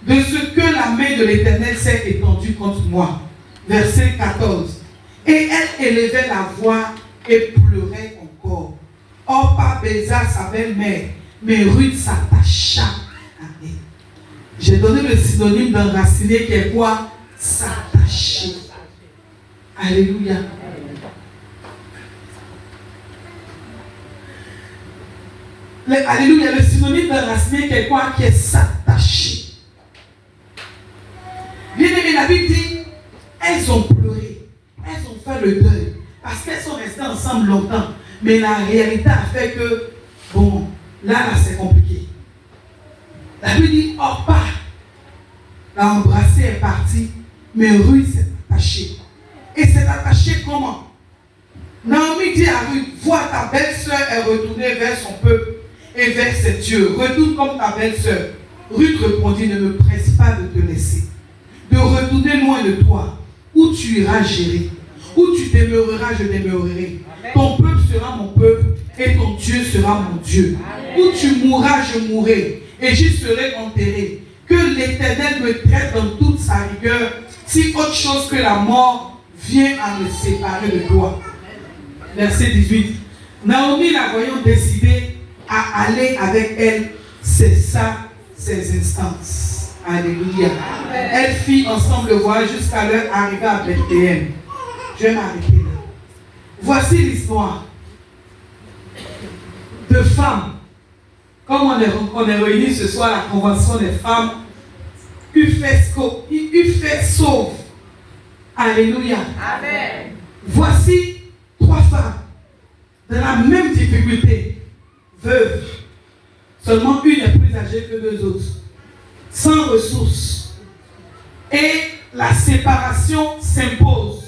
de ce que la main de l'Éternel s'est étendue contre moi. Verset 14. Et elle élevait la voix et pleurait encore. Orpa baisa sa belle-mère, mais Ruth s'attacha à elle. J'ai donné le synonyme d'enraciner qui est quoi? S'attacher. Alléluia. Alléluia. Le synonyme d'enraciner qui est quoi? Qui est s'attacher. Bien aimé, la Bible dit, elles ont pleuré, elles ont fait le deuil, parce qu'elles sont restées ensemble longtemps. Mais la réalité a fait que, bon, là c'est compliqué. La Bible dit, Orpa l'a embrassé, est parti, mais Ruth s'est attachée. Et s'est attachée comment? Naomi dit à Ruth, vois, ta belle-sœur est retournée vers son peuple et vers ses dieux. Retourne comme ta belle-sœur. Ruth répondit, ne me presse pas de te laisser, de retourner loin de toi. Où tu iras gérer, où tu demeureras, je demeurerai. Ton peuple sera mon peuple et ton Dieu sera mon Dieu. Où tu mourras, je mourrai et j'y serai enterré. Que l'Éternel me traite dans toute sa rigueur, si autre chose que la mort vient à me séparer de toi. Verset 18. Naomi, la voyant décidée à aller avec elle, cessa ses instances. Alléluia. Elle fit ensemble le voyage jusqu'à leur arrivée à Bethléem. Je vais m'arrêter là. Voici l'histoire de femmes. Comme on est réunis ce soir à la convention des femmes, UFES sauve. Alléluia. Amen. Voici 3 femmes dans la même difficulté, veuves. Seulement une est plus âgée que 2 autres. Sans ressources. Et la séparation s'impose.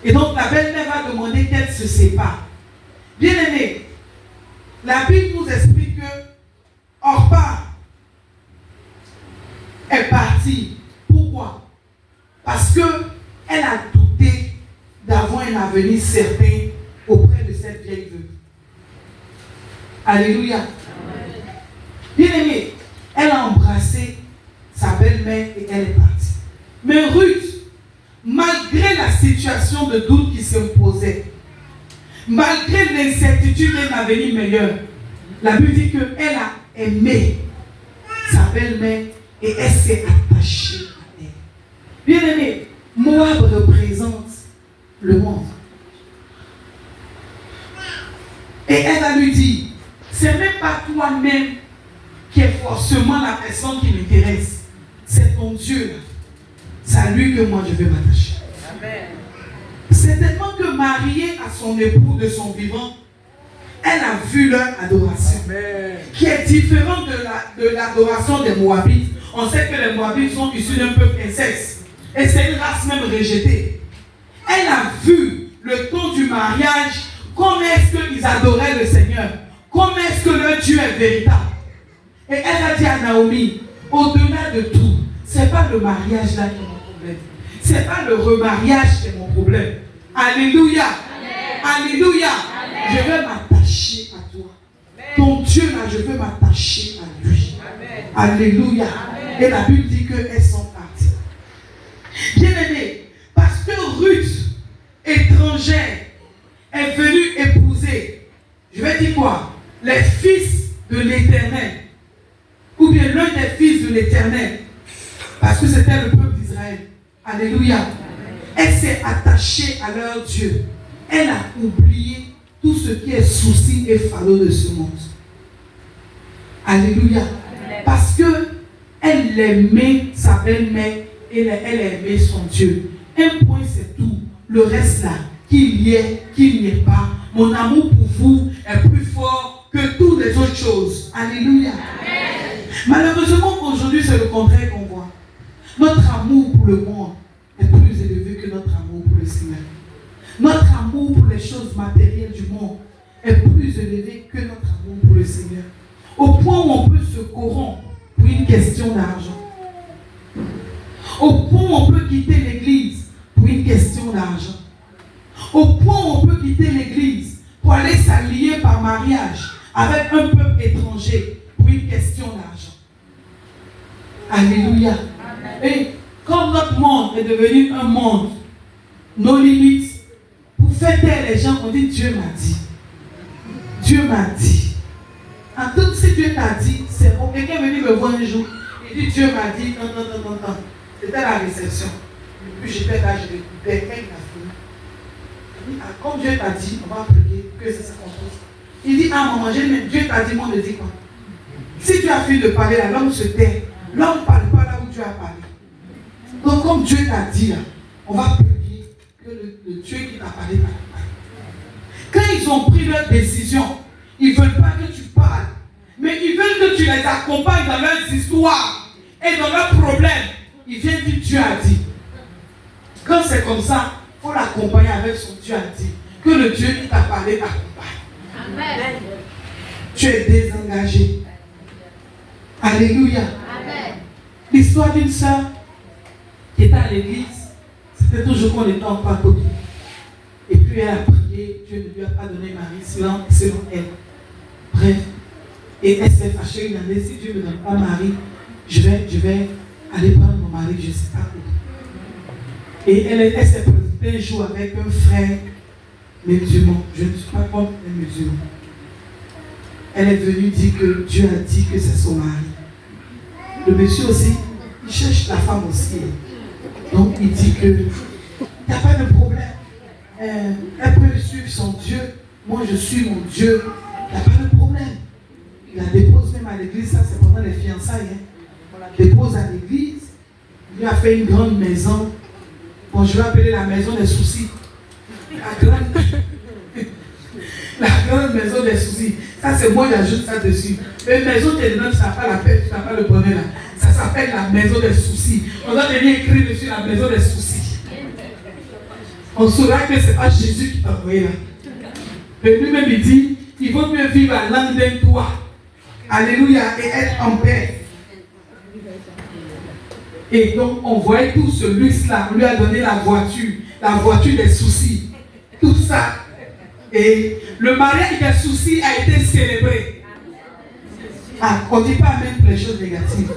Et donc la belle-mère va demander qu'elle se sépare. Bien aimé, la Bible nous explique que Orpa est partie. Pourquoi? Parce qu'elle a douté d'avoir un avenir certain auprès de cette vieille veuve. Alléluia. Bien aimé, elle a embrassé sa belle-mère et elle est partie. Mais Ruth, malgré la situation de doute qui s'imposait, malgré l'incertitude d'un avenir meilleur, la Bible dit qu'elle a aimé sa belle-mère et elle s'est attachée à elle. Bien aimé, Moab représente le monde. Et elle va lui dire, c'est même pas toi-même qui est forcément la personne qui m'intéresse. C'est ton Dieu. C'est à lui que moi je vais m'attacher. C'est tellement que mariée à son époux de son vivant, elle a vu leur adoration. Qui est différente de l'adoration des Moabites. On sait que les Moabites sont issus d'un peuple inceste. Et c'est une race même rejetée. Elle a vu le temps du mariage, comment est-ce qu'ils adoraient le Seigneur. Comment est-ce que leur Dieu est véritable. Et elle a dit à Naomi, au-delà de tout, ce n'est pas le mariage là qui est mon problème. Ce n'est pas le remariage qui est mon problème. Alléluia. Amen. Alléluia. Amen. Je veux m'attacher à toi. Amen. Ton Dieu là, je veux m'attacher à lui. Amen. Alléluia. Amen. Et la Bible dit qu'elles sont parties. Bien aimé, parce que Ruth, étrangère, est venue épouser, je vais dire quoi? Les fils de l'Éternel. Ou bien l'un des fils de l'Éternel. Parce que c'était le peuple d'Israël. Alléluia. Elle s'est attachée à leur Dieu. Elle a oublié tout ce qui est souci et fardeau de ce monde. Alléluia. Parce que elle aimait sa belle-mère et elle aimait son Dieu. Un point c'est tout. Le reste là, qu'il y ait, qu'il n'y ait pas, mon amour pour vous est plus fort que toutes les autres choses. Alléluia. Malheureusement, aujourd'hui, c'est le contraire qu'on voit. Notre amour pour le monde est plus élevé que notre amour pour le Seigneur. Notre amour pour les choses matérielles du monde est plus élevé que notre amour pour le Seigneur. Au point où on peut se corrompre pour une question d'argent. Au point où on peut quitter l'église pour une mariage avec un peuple étranger pour une question d'argent. Alléluia. Et comme notre monde est devenu un monde, nos limites, pour faire taire les gens, on dit Dieu m'a dit. Dieu m'a dit. En tout si Dieu t'a dit, c'est bon. Quelqu'un est venu me voir un jour, il dit Dieu m'a dit, non. C'était la réception. Et puis j'étais là, je l'écoutais, quand il a fini. Il dit, comme Dieu t'a dit, on va prier, que c'est ça qu'on trouve. Il dit, maman, mais Dieu t'a dit, moi, me dit quoi? Si tu as fini de parler là, l'homme se tait. L'homme ne parle pas là où tu as parlé. Donc, comme Dieu t'a dit là, on va prier que le Dieu qui t'a parlé t'a parlé. Quand ils ont pris leur décision, ils ne veulent pas que tu parles, mais ils veulent que tu les accompagnes dans leurs histoires et dans leurs problèmes. Ils viennent dire Dieu a dit. Quand c'est comme ça, il faut l'accompagner avec son Dieu a dit. Que le Dieu qui t'a parlé t'accompagne. Amen. Tu es désengagé. Alléluia. Amen. L'histoire d'une sœur qui était à l'église, c'était toujours qu'on était en pâteau. Et puis elle a prié, Dieu ne lui a pas donné mari selon elle. Bref, et elle s'est fâchée une année, si Dieu ne me donne pas mari, je vais aller prendre mon mari, je ne sais pas où. Et elle s'est présentée un jour avec un frère musulman. Je ne suis pas contre les musulmans. Elle est venue dire que Dieu a dit que c'est son mari. Le monsieur aussi, il cherche la femme aussi. Donc il dit que il n'y a pas de problème. Elle peut suivre son Dieu. Moi je suis mon Dieu. Il n'y a pas de problème. Il la dépose même à l'église. Ça c'est pendant les fiançailles. On la dépose à l'église. Il lui a fait une grande maison. Bon, je vais appeler la maison des soucis. La grande maison des soucis. Ça c'est moi, j'ajoute ça dessus. Mais maison qui est dedans, tu n'as pas la paix, tu n'as pas le bonheur là. Ça s'appelle la maison des soucis. On a déjà écrit dessus la maison des soucis. On saura que ce n'est pas Jésus qui t'a envoyé là. Et lui-même il dit, il vaut mieux vivre à l'an d'un toit. Alléluia, et être en paix. Et donc on voyait tout ce luxe là. On lui a donné la voiture des soucis. Tout ça. Et le mariage des soucis a été célébré. Ah, on ne dit pas amen pour les choses négatives.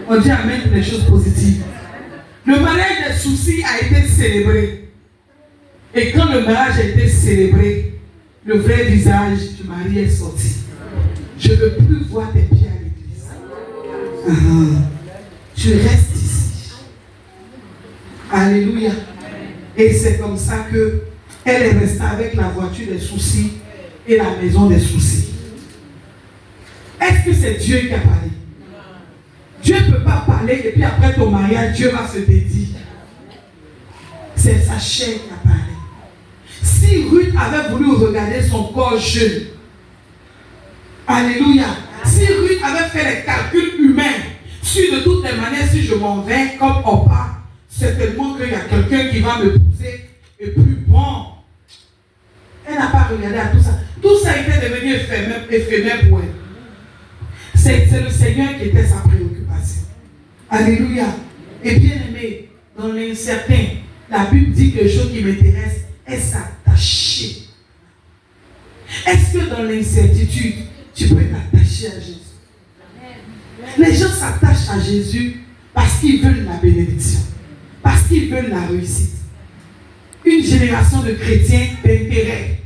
On dit amen pour les choses positives. Le mariage des soucis a été célébré. Et quand le mariage a été célébré, le vrai visage du mari est sorti. Je ne veux plus voir tes pieds à l'église. Tu restes ici. Alléluia. Et c'est comme ça que elle est restée avec la voiture des soucis et la maison des soucis. Est-ce que c'est Dieu qui a parlé? Dieu ne peut pas parler et puis après ton mariage, Dieu va se dédier. C'est sa chair qui a parlé. Si Ruth avait voulu regarder son corps jeune, alléluia. Si Ruth avait fait les calculs humains, sur de toutes les manières, si je m'en vais comme Opa, certainement qu'il y a quelqu'un qui va me pousser. Et puis bon, elle n'a pas regardé à tout ça. Tout ça était devenu éphémère pour elle. C'est le Seigneur qui était sa préoccupation. Alléluia. Et bien aimé, dans l'incertain, la Bible dit que les choses qui m'intéressent est s'attacher. Est-ce que dans l'incertitude, tu peux t'attacher à Jésus? Les gens s'attachent à Jésus parce qu'ils veulent la bénédiction, parce qu'ils veulent la réussite. Une génération de chrétiens d'intérêt.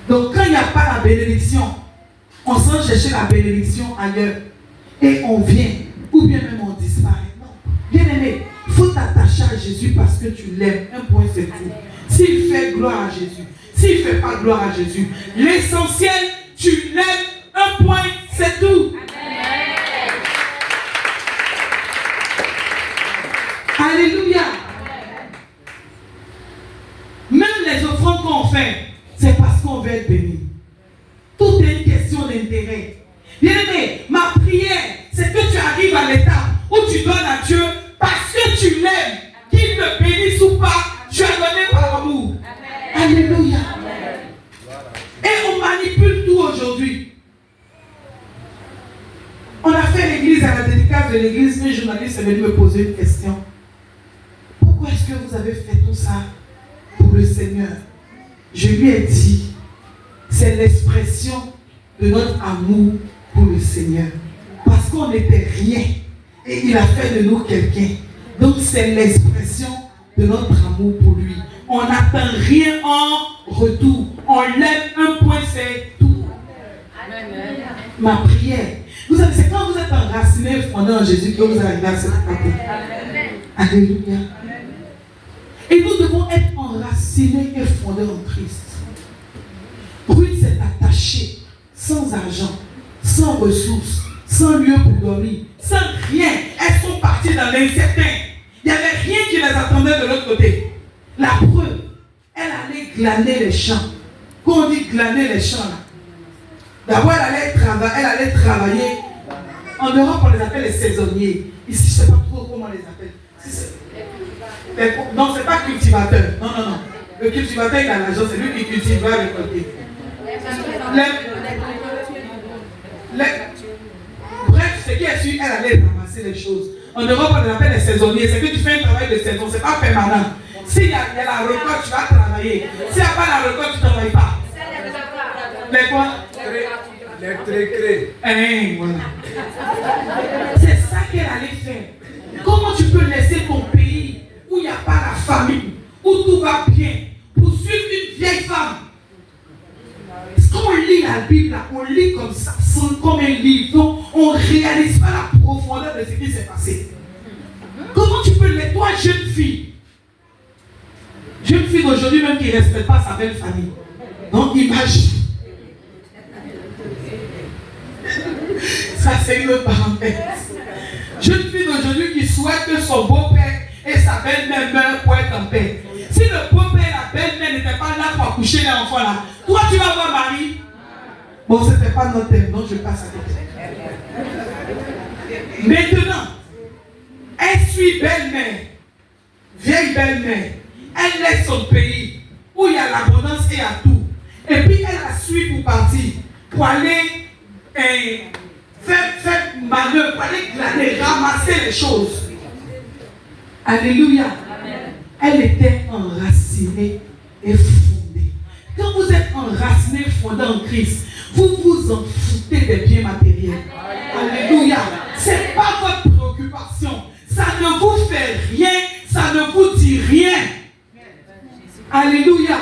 Donc quand il n'y a pas la bénédiction, on s'en chercher la bénédiction ailleurs et on vient, ou bien même on disparaît. Non. Bien aimé, il faut t'attacher à Jésus parce que tu l'aimes. Un point c'est tout. S'il fait gloire à Jésus, s'il ne fait pas gloire à Jésus, l'essentiel, tu l'aimes. Un point c'est tout. Amen. Alléluia. Même les offrandes qu'on fait, c'est parce qu'on veut être béni. Tout est une question d'intérêt. Bien aimé, ma prière, c'est que tu arrives à l'étape où tu donnes à Dieu parce que tu l'aimes. Qu'il te bénisse ou pas, tu as donné par amour. Amen. Alléluia. Amen. Et on manipule tout aujourd'hui. On a fait l'église, à la dédicace de l'église, un journaliste est venu me poser une question. Pourquoi est-ce que vous avez fait tout ça pour le Seigneur? Je lui ai dit, c'est l'expression de notre amour pour le Seigneur. Parce qu'on n'était rien et il a fait de nous quelqu'un. Donc c'est l'expression de notre amour pour lui. On n'attend rien en retour. On l'aime, un point, c'est tout. Amen. Ma prière. Vous savez, c'est quand vous êtes enraciné, fondé en Jésus que vous arrivez à cette étape. Alléluia. Et nous devons être enracinés et fondés en Christ. Ruth s'est attachée sans argent, sans ressources, sans lieu pour dormir, sans rien. Elles sont parties dans l'incertain. Il n'y avait rien qui les attendait de l'autre côté. La preuve, elle allait glaner les champs. Quand on dit glaner les champs, là, d'abord elle allait travailler. En Europe, on les appelle les saisonniers. Ici, je ne sais pas trop comment on les appelle. Non, ce n'est pas cultivateur. Non. Le cultivateur, il a l'argent, c'est lui qui cultive, va récolter. Bref, ce qui est sûr, elle allait ramasser les choses. En Europe, on les appelle les saisonniers. C'est que tu fais un travail de saison, ce n'est pas permanent. S'il y a la récolte, tu vas travailler. S'il n'y a pas la récolte, tu ne travailles pas. Les quoi? Les tricrés. Voilà. C'est ça qu'elle allait faire. Comment tu peux laisser ton pays où il n'y a pas la famille, où tout va bien, pour suivre une vieille femme? Quand on lit la Bible, on lit comme ça, comme un livre, donc on ne réalise pas la profondeur de ce qui s'est passé. Comment tu peux laisser, toi, jeune fille d'aujourd'hui même qui ne respecte pas sa belle famille? Donc imagine. Ça c'est une parenthèse. Jeune fille d'aujourd'hui qui souhaite que son beau-père et sa belle-mère meurent pour être en paix. Si le beau-père et la belle-mère n'étaient pas là pour accoucher les enfants là, toi tu vas voir Marie. Bon, ce n'était pas notre thème, donc je passe à côté. Maintenant, elle suit belle-mère, vieille belle-mère. Elle laisse son pays où il y a l'abondance et il y a tout. Et puis elle la suit pour partir, pour aller faire manœuvre, pour aller glaner, ramasser les choses. Alléluia. Amen. Elle était enracinée et fondée. Quand vous êtes enraciné et fondé en Christ, vous vous en foutez des biens matériels. Alléluia. Ce n'est pas votre préoccupation. Ça ne vous fait rien, ça ne vous dit rien. Alléluia.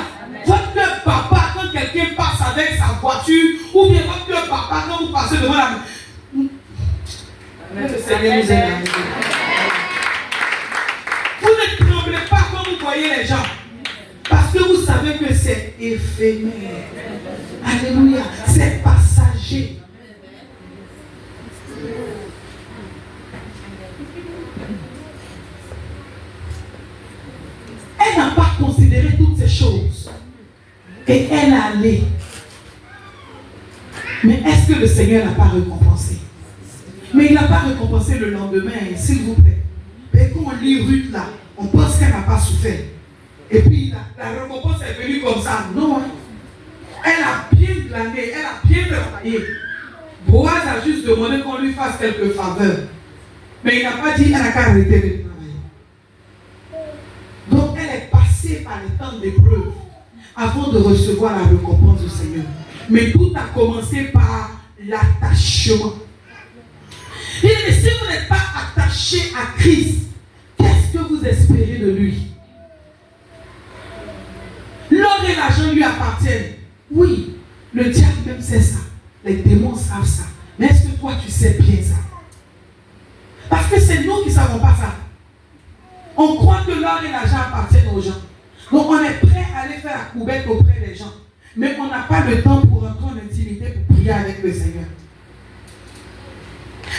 Votre papa, quand quelqu'un passe avec sa voiture, ou bien votre papa, quand vous passez devant la... Le Seigneur nous aide. Vous ne tremblez pas quand vous voyez les gens. Parce que vous savez que c'est éphémère. Alléluia. C'est passager. Elle n'a pas considéré toutes ces choses. Et elle a allé. Mais est-ce que le Seigneur n'a pas récompensé? Mais il n'a pas récompensé le lendemain, s'il vous plaît. Et quand on lit Ruth là, on pense qu'elle n'a pas souffert. Et puis la récompense est venue comme ça. Non. Elle a bien glané, elle a bien travaillé. Boaz a juste demandé qu'on lui fasse quelques faveurs. Mais il n'a pas dit elle n'a qu'à arrêter de travailler. Donc elle est passée par les temps d'épreuve avant de recevoir la récompense du Seigneur. Mais tout a commencé par l'attachement. Et si vous n'êtes pas attaché à Christ, qu'est-ce que vous espérez de lui? L'or et l'argent lui appartiennent. Oui, le diable même sait ça. Les démons savent ça. Mais est-ce que toi tu sais bien ça? Parce que c'est nous qui ne savons pas ça. On croit que l'or et l'argent appartiennent aux gens. Donc on est prêt à aller faire la coubette auprès des gens. Mais on n'a pas le temps pour entrer en intimité pour prier avec le Seigneur.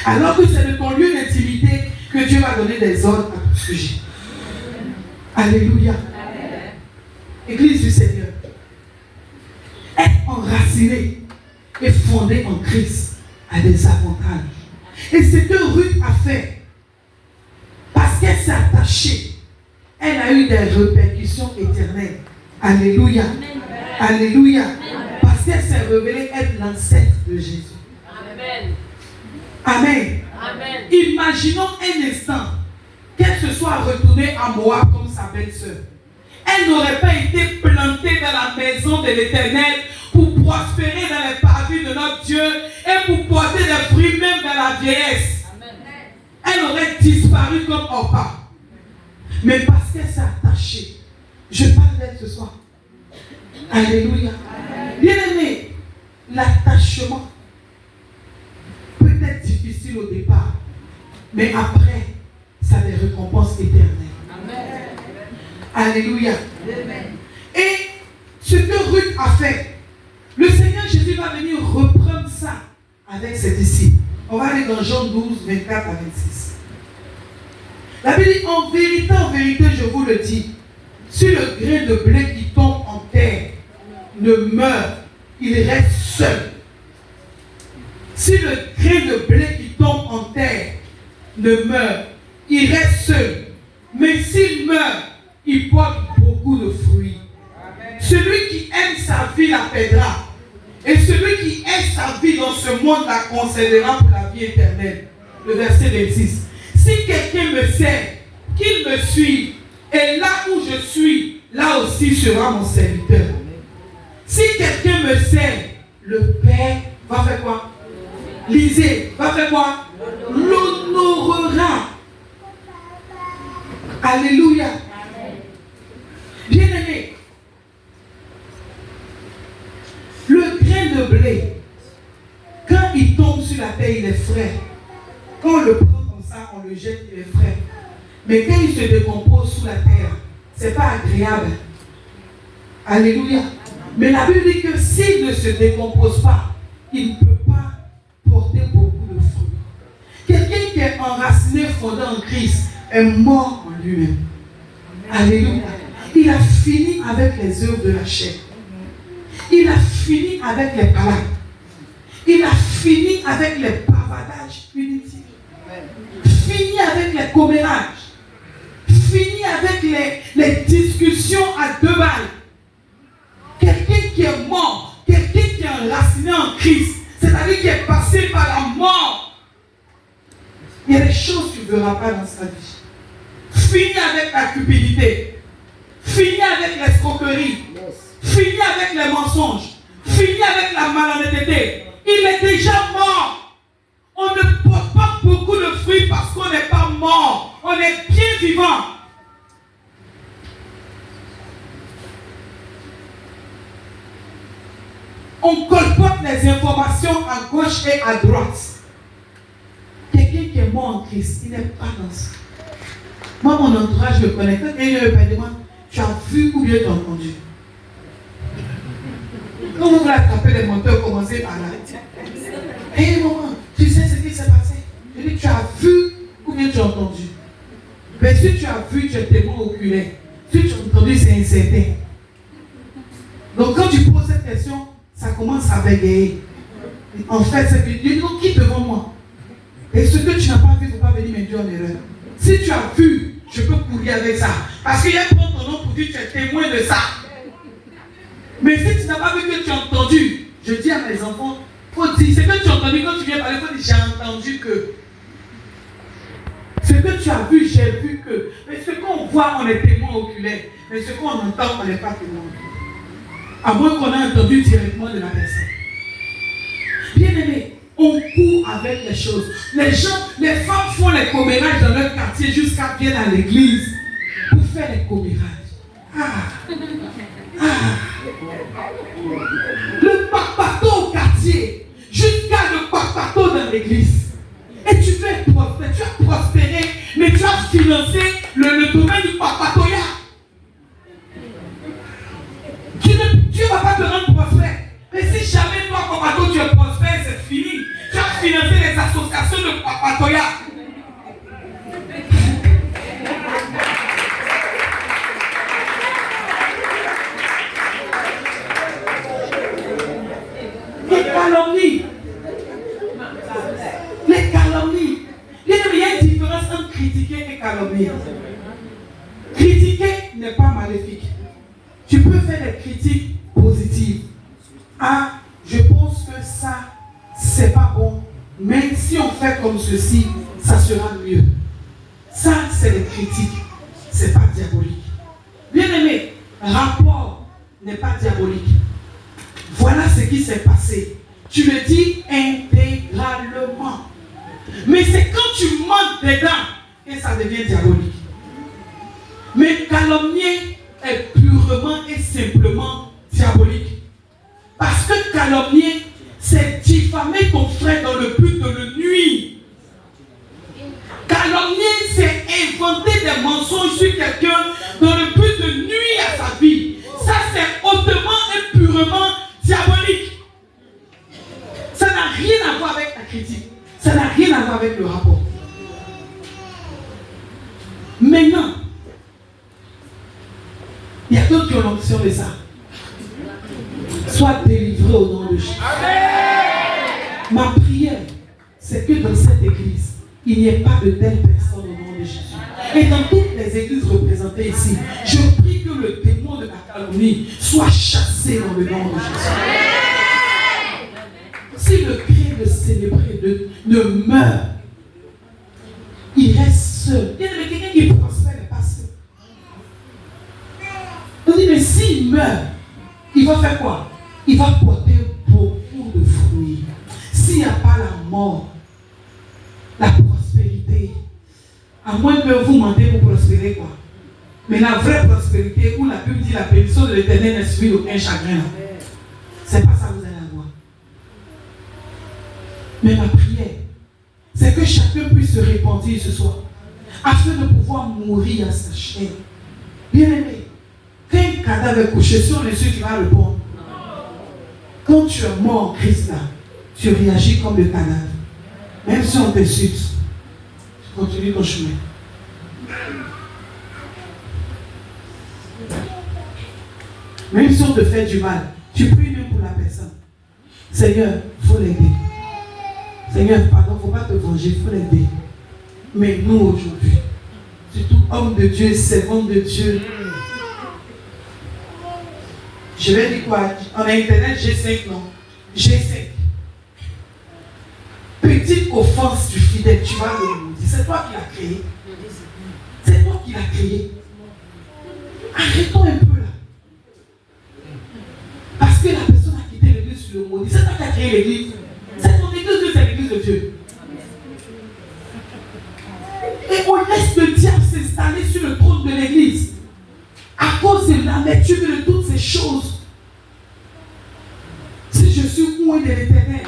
Alors que c'est de ton lieu d'intimité que Dieu va donner des ordres à tout sujet. Alléluia. Amen. Église du Seigneur. Être enraciné et fondé en Christ a des avantages. Et ce que Ruth a fait, parce qu'elle s'est attachée, elle a eu des répercussions éternelles. Alléluia. Amen. Alléluia. Amen. Parce qu'elle s'est révélée être l'ancêtre de Jésus. Amen. Amen. Amen. Imaginons un instant qu'elle se soit retournée à Moab comme sa belle-sœur. Elle n'aurait pas été plantée dans la maison de l'Éternel pour prospérer dans les parvis de notre Dieu et pour porter des fruits même dans la vieillesse. Amen. Elle aurait disparu comme Orpa. Mais parce qu'elle s'est attachée, je parle d'elle ce soir. Alléluia. Bien-aimé, l'attachement peut être difficile au départ, mais après, ça a des récompenses éternelles. Amen. Alléluia. Amen. Et ce que Ruth a fait, le Seigneur Jésus va venir reprendre ça avec ses disciples. On va aller dans Jean 12, 24 à 26. La Bible dit, en vérité, je vous le dis, si le grain de blé qui tombe en terre ne meurt, il reste seul. Si le grain de blé qui tombe en terre ne meurt, il reste seul. Mais s'il meurt, il porte beaucoup de fruits. Amen. Celui qui aime sa vie la perdra. Et celui qui aime sa vie dans ce monde la conservera pour la vie éternelle. Le verset 26. Si quelqu'un me sert, qu'il me suive. Et là où je suis, là aussi sera mon serviteur. Si quelqu'un me sert, le Père va faire quoi? Lisez, va faire quoi? L'honorera. Alléluia. Bien-aimé, le grain de blé, quand il tombe sur la terre, il est frais. Quand on le prend comme ça, on le jette, il est frais. Mais quand il se décompose sous la terre, ce n'est pas agréable. Alléluia. Mais la Bible dit que s'il ne se décompose pas, il ne peut pas porter beaucoup de fruits. Quelqu'un qui est enraciné, fondé en Christ, est mort en lui-même. Alléluia. Il a fini avec les œuvres de la chair. Il a fini avec les palabres. Il a fini avec les bavadages inutiles. Fini avec les commérages. Fini avec les discussions à deux balles. Quelqu'un qui est mort, quelqu'un qui est enraciné en Christ, c'est-à-dire qui est passé par la mort. Il y a des choses que tu ne verras pas dans sa vie. Fini avec la cupidité. Fini avec l'escroquerie. Fini avec les mensonges. Fini avec la malhonnêteté. Il est déjà mort. On ne porte pas beaucoup de fruits parce qu'on n'est pas mort. On est bien vivant. On colporte les informations à gauche et à droite. Quelqu'un qui est mort en Christ, il n'est pas dans ça. Moi, mon entourage me connaît. Quand quelqu'un me demande, tu as vu ou bien tu as entendu? Quand vous voulez attraper les menteurs, commencez par là. Hé maman, tu sais ce qui s'est passé? Je dis, tu as vu ou bien tu as entendu? Mais si tu as vu, tu es témoin oculaire. Si tu as entendu, c'est incertain. Donc quand tu poses cette question, ça commence à bégayer. En fait, c'est que Dieu dit, qui devant moi? Et ce que tu n'as pas vu, il ne faut pas venir m'induire en erreur. Si tu as vu, je peux courir avec ça. Parce qu'il y a prendre ton nom pour dire que tu es témoin de ça. Mais si tu n'as pas vu que tu as entendu, je dis à mes enfants, faut dire, ce que tu as entendu quand tu viens parler, il faut dire, j'ai entendu que. Ce que tu as vu, j'ai vu que. Mais ce qu'on voit, on est témoin oculaire. Mais ce qu'on entend, on n'est pas témoin oculaire. À moins qu'on ait entendu directement de la personne. Bien aimé, on court avec les choses. Les gens, les femmes font les commérages dans leur quartier jusqu'à viennent à l'église pour faire les commérages. Le papato au quartier, jusqu'à le papato dans l'église. Et tu veux prospérer, tu as prospéré, mais tu as financé le domaine du papatoya. Tu ne vas pas te rendre prospère. Mais si jamais toi, papato, tu es prospère, c'est fini. Tu as financé les associations de papatoya. Les calomnies. Les calomnies. Il y a une différence entre critiquer et calomnier. Critiquer n'est pas maléfique. Tu peux faire des critiques positives. Ah, je pense que ça, c'est pas bon. Mais si on fait comme ceci, ça sera mieux. Ça, c'est des critiques. C'est pas diabolique. Bien aimé, rapport n'est pas diabolique. Voilà ce qui s'est passé. Tu le dis intégralement. Mais c'est quand tu montes dedans que ça devient diabolique. Mais calomnier est purement et simplement diabolique. Parce que calomnier, c'est diffamer ton frère dans le but de le nuire. Calomnier, c'est inventer des mensonges sur quelqu'un dans le but de nuire à sa vie. Ça, c'est hautement et purement diabolique. Ça n'a rien à voir avec la critique. Ça n'a rien à voir avec le rapport. Maintenant, il y a d'autres qui ont l'option de ça. Sois délivré au nom de Jésus. Ma prière, c'est que dans cette église, il n'y ait pas de telles personnes au nom de Jésus. Et dans toutes les églises représentées ici, je prie que le démon de la calomnie soit chassé dans le nom de Jésus. Si le cri de célébrer ne meurt, il reste seul. Il y a quelqu'un qui prospère n'est pas seul. On dit, mais s'il meurt, il va faire quoi? Il va porter beaucoup de fruits. S'il n'y a pas la mort, la prospérité, à moins que vous mentez pour prospérer quoi. Mais la vraie prospérité, où la Bible dit la bénédiction de l'Éternel n'est suivie d'aucun chagrin, c'est pas ça que vous allez avoir. Mais ma prière, c'est que chacun puisse se repentir ce soir, afin de pouvoir mourir à sa chair. Bien aimé, quand un cadavre est couché sur les cieux, tu vas répondre. Quand tu es mort en Christ là, tu réagis comme le cadavre. Même si on t'insulte, tu continues ton chemin. Même si on te fait du mal, tu pries même pour la personne. Seigneur, il faut l'aider. Seigneur, pardon, il ne faut pas te venger, il faut l'aider. Mais nous aujourd'hui, surtout homme de Dieu, servant de Dieu, je vais dire quoi? On a internet G5, non? G5. Petite offense du fidèle, tu vas le maudire. C'est toi qui l'as créé. C'est toi qui l'as créé. Arrêtons un peu là. Parce que la personne a quitté l'église sur le maudit. C'est toi qui as créé l'église. C'est ton église, c'est l'église de Dieu. Et on laisse le diable s'installer sur le trône de l'église. À cause de l'amertume de toutes ces choses. Si je suis loin de l'Éternel,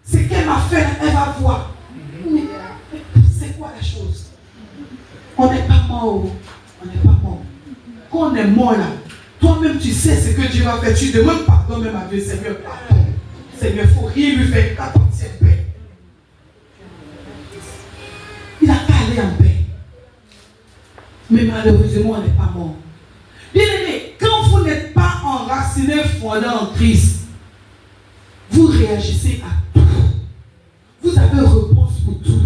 c'est qu'elle m'a fait, elle va voir. Mais c'est quoi la chose? On n'est pas mort. On n'est pas mort. Quand on est mort là, toi-même tu sais ce que Dieu va faire. Tu demandes pardon même à Dieu. Seigneur, pardon. Seigneur, il ne faut rien lui faire. Qu'appartient paix. Il n'a pas allé en paix. Mais malheureusement, on n'est pas mort. Bien aimé, quand vous n'êtes pas enraciné, fondé en Christ, vous réagissez à tout. Vous avez réponse pour tout.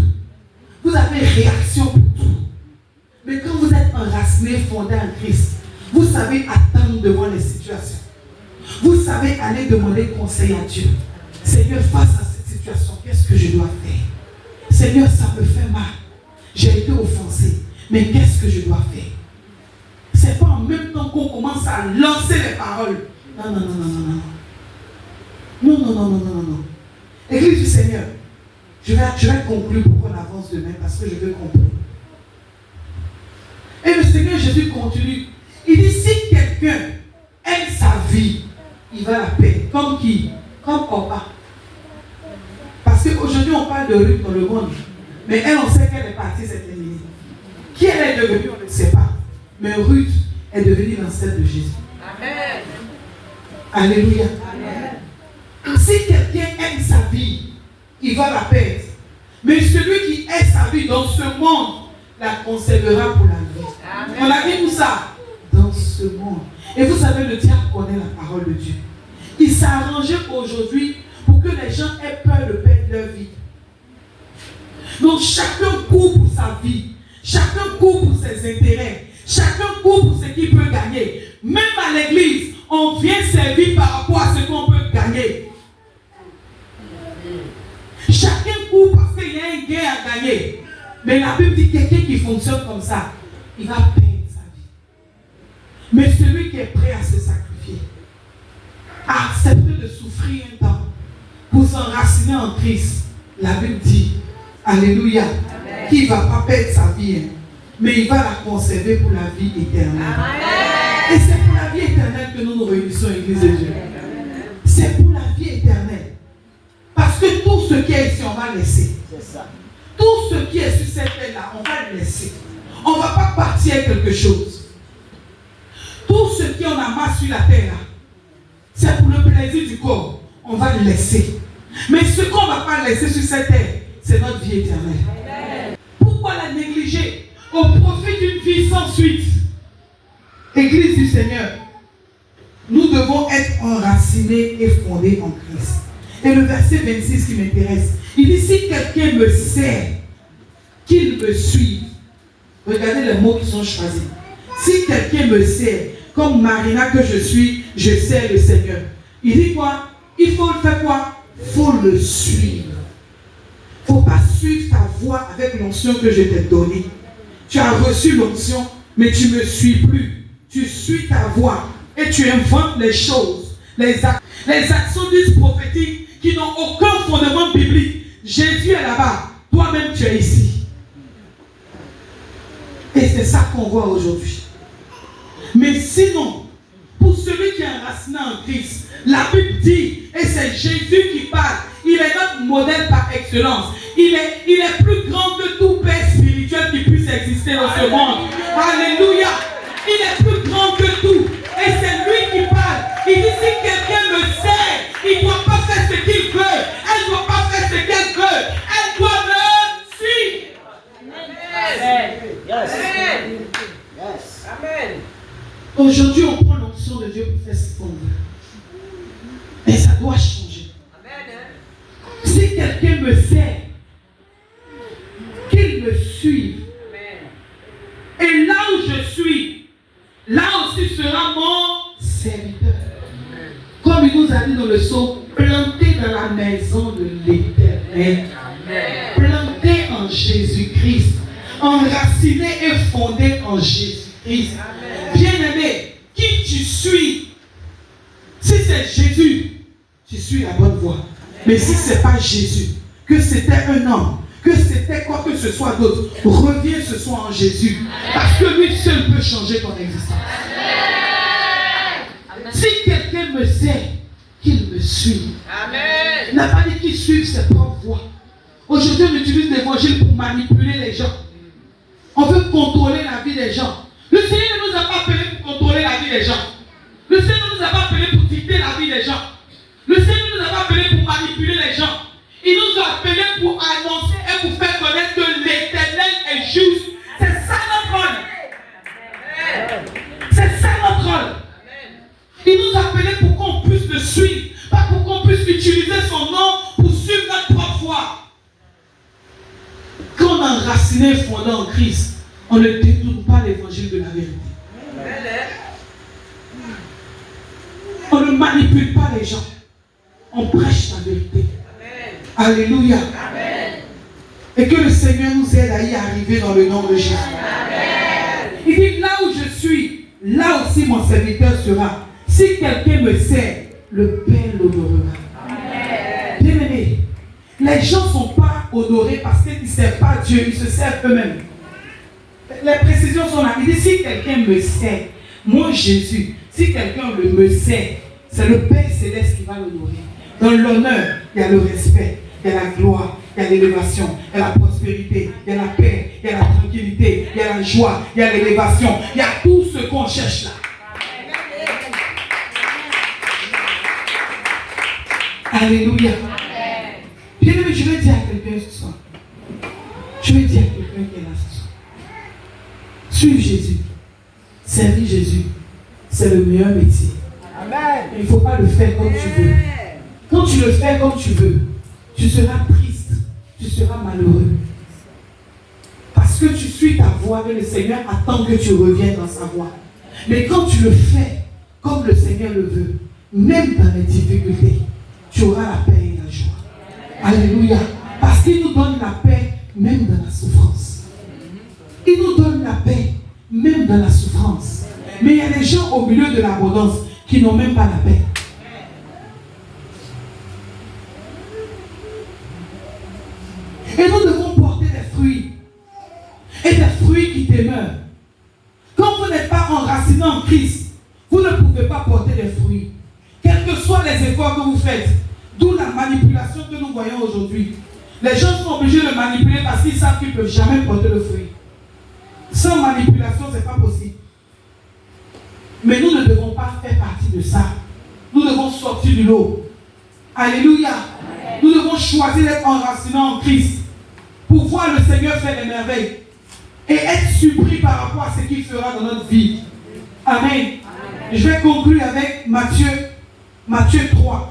Vous avez réaction pour tout. Mais quand vous êtes enraciné, fondé en Christ, vous savez attendre devant les situations. Vous savez aller demander conseil à Dieu. Seigneur, face à cette situation, qu'est-ce que je dois faire? Seigneur, ça me fait mal. J'ai été offensé. Mais qu'est-ce que je dois faire? C'est pas en même temps qu'on commence à lancer les paroles. Non, non, non, non, non, non. Non, non, non, non, non, non. Église du Seigneur, je vais conclure pour qu'on avance demain parce que je veux conclure. Et le Seigneur Jésus continue. Il dit, si quelqu'un aime sa vie, il va la paix. Comme qui? Comme Orpa. Parce qu'aujourd'hui, on parle de Ruth dans le monde. Mais elle, on sait qu'elle est partie cette année. Qui elle est devenue, on ne sait pas. Mais Ruth est devenue l'ancêtre de Jésus. Amen. Alléluia. Amen. Si quelqu'un aime sa vie, il va la perdre. Mais celui qui aime sa vie dans ce monde, la conservera pour la vie. Amen. On a dit où ça? Dans ce monde. Et vous savez, le diable connaît la parole de Dieu. Il s'est arrangé aujourd'hui pour que les gens aient peur de perdre leur vie. Donc chacun court pour sa vie. Chacun court pour ses intérêts. Chacun court pour ce qu'il peut gagner. Même à l'église, on vient servir par rapport à ce qu'on peut gagner. Chacun court parce qu'il y a un gain à gagner. Mais la Bible dit que quelqu'un qui fonctionne comme ça, il va perdre sa vie. Mais celui qui est prêt à se sacrifier, à accepter de de souffrir un temps pour s'enraciner en Christ, la Bible dit, alléluia, qu'il ne va pas perdre sa vie, mais il va la conserver pour la vie éternelle. Et c'est pour la vie éternelle que nous nous réunissons, Église de Dieu. C'est pour la vie éternelle. Parce que tout ce qui est ici, on va laisser. Tout ce qui est sur cette terre-là, on va le laisser. On ne va pas partir avec quelque chose. Tout ce qui on amasse sur la terre-là, c'est pour le plaisir du corps. On va le laisser. Mais ce qu'on ne va pas laisser sur cette terre, c'est notre vie éternelle. Pourquoi la négliger au profit d'une vie sans suite? Église du Seigneur, nous devons être enracinés et fondés en Christ. Et le verset 26 qui m'intéresse, il dit, si quelqu'un me sert, qu'il me suive. Regardez les mots qui sont choisis. Si quelqu'un me sert, comme Marina que je suis, je sers le Seigneur. Il dit quoi? Il faut le faire quoi? Il faut le suivre. Il ne faut pas suivre ta voie avec l'onction que je t'ai donnée. Tu as reçu l'onction, mais tu ne me suis plus. Tu suis ta voie et tu inventes les choses, les actions dites prophétiques qui n'ont aucun fondement biblique. Jésus est là-bas, toi-même tu es ici. Et c'est ça qu'on voit aujourd'hui. Mais sinon, pour celui qui est enraciné en Christ, la Bible dit, et c'est Jésus qui parle, il est notre modèle par excellence. Il est plus grand que tout père spirituel qui puisse exister dans ce monde. Alléluia. Il est plus grand que tout. Et c'est lui qui parle. Il dit, si quelqu'un me sert, il ne doit pas faire ce qu'il veut. Elle ne doit pas faire ce qu'elle veut. Elle doit me suivre. Amen. Yes. Amen. Yes. Amen. Aujourd'hui, on prend l'onction de Dieu pour faire ce qu'on veut. Mais ça doit changer. Amen. Si quelqu'un me sert, qu'il me suive. Amen. Et là où je suis, là aussi sera mon serviteur. Amen. Comme il nous a dit dans le psaume, planté dans la maison de l'Éternel. Planté en Jésus-Christ. Enraciné et fondé en Jésus-Christ. Bien-aimé, qui tu suis? Si c'est Jésus, tu suis la bonne voie. Mais si ce n'est pas Jésus, que c'était un homme, que c'était quoi que ce soit d'autre, reviens ce soir en Jésus. Parce que lui seul peut changer ton existence. Amen. Si quelqu'un me sait, qu'il me suive. Amen. Il n'a pas dit qu'il suive ses propres voies. Aujourd'hui, on utilise l'évangile pour manipuler les gens. On veut contrôler la vie des gens. Le Seigneur ne nous a pas appelés pour contrôler la vie des gens. Le Seigneur ne nous a pas appelés pour dicter la vie des gens. Le Seigneur ne nous a pas appelés pour manipuler les gens. Il nous a appelés pour annoncer et pour faire connaître que l'Éternel est juste. C'est ça notre rôle. C'est ça notre rôle. Il nous a appelés pour qu'on puisse le suivre. Pas pour qu'on puisse utiliser son nom pour suivre notre propre voie. Quand on est enraciné et fondé en Christ, on ne détourne pas l'évangile de la vérité. On ne manipule pas les gens. On prêche la vérité. Amen. Alléluia. Amen. Et que le Seigneur nous aide à y arriver dans le nom de Jésus. Amen. Il dit, là où je suis, là aussi mon serviteur sera. Si quelqu'un me sert, le Père l'honorera. Bien-aimés, les gens ne sont pas honorés parce qu'ils ne servent pas Dieu, ils se servent eux-mêmes. Les précisions sont là. Il dit, si quelqu'un me sert, moi Jésus, si quelqu'un me sert, c'est le Père Céleste qui va l'honorer. Dans l'honneur, il y a le respect, il y a la gloire, il y a l'élévation, il y a la prospérité, il y a la paix, il y a la tranquillité, il y a la joie, il y a l'élévation, il y a tout ce qu'on cherche là. Alléluia. Bien aimé, je vais dire à quelqu'un ce soir. Je vais dire à quelqu'un qui est là ce soir. Suivre Jésus, servir Jésus, c'est le meilleur métier. Amen. Il ne faut pas le faire comme tu veux. Quand tu le fais comme tu veux, tu seras triste, tu seras malheureux. Parce que tu suis ta voie et le Seigneur attend que tu reviennes dans sa voie. Mais quand tu le fais comme le Seigneur le veut, même dans les difficultés, tu auras la paix et la joie. Alléluia. Parce qu'il nous donne la paix même dans la souffrance. Il nous donne la paix même dans la souffrance. Mais il y a des gens au milieu de l'abondance qui n'ont même pas la paix. les efforts que vous faites. D'où la manipulation que nous voyons aujourd'hui. Les gens sont obligés de manipuler parce qu'ils savent qu'ils ne peuvent jamais porter le fruit. Sans manipulation, ce n'est pas possible. Mais nous ne devons pas faire partie de ça. Nous devons sortir du lot. Alléluia. Nous devons choisir d'être enracinés en Christ pour voir le Seigneur faire des merveilles et être surpris par rapport à ce qu'il fera dans notre vie. Amen. Je vais conclure avec Matthieu 3.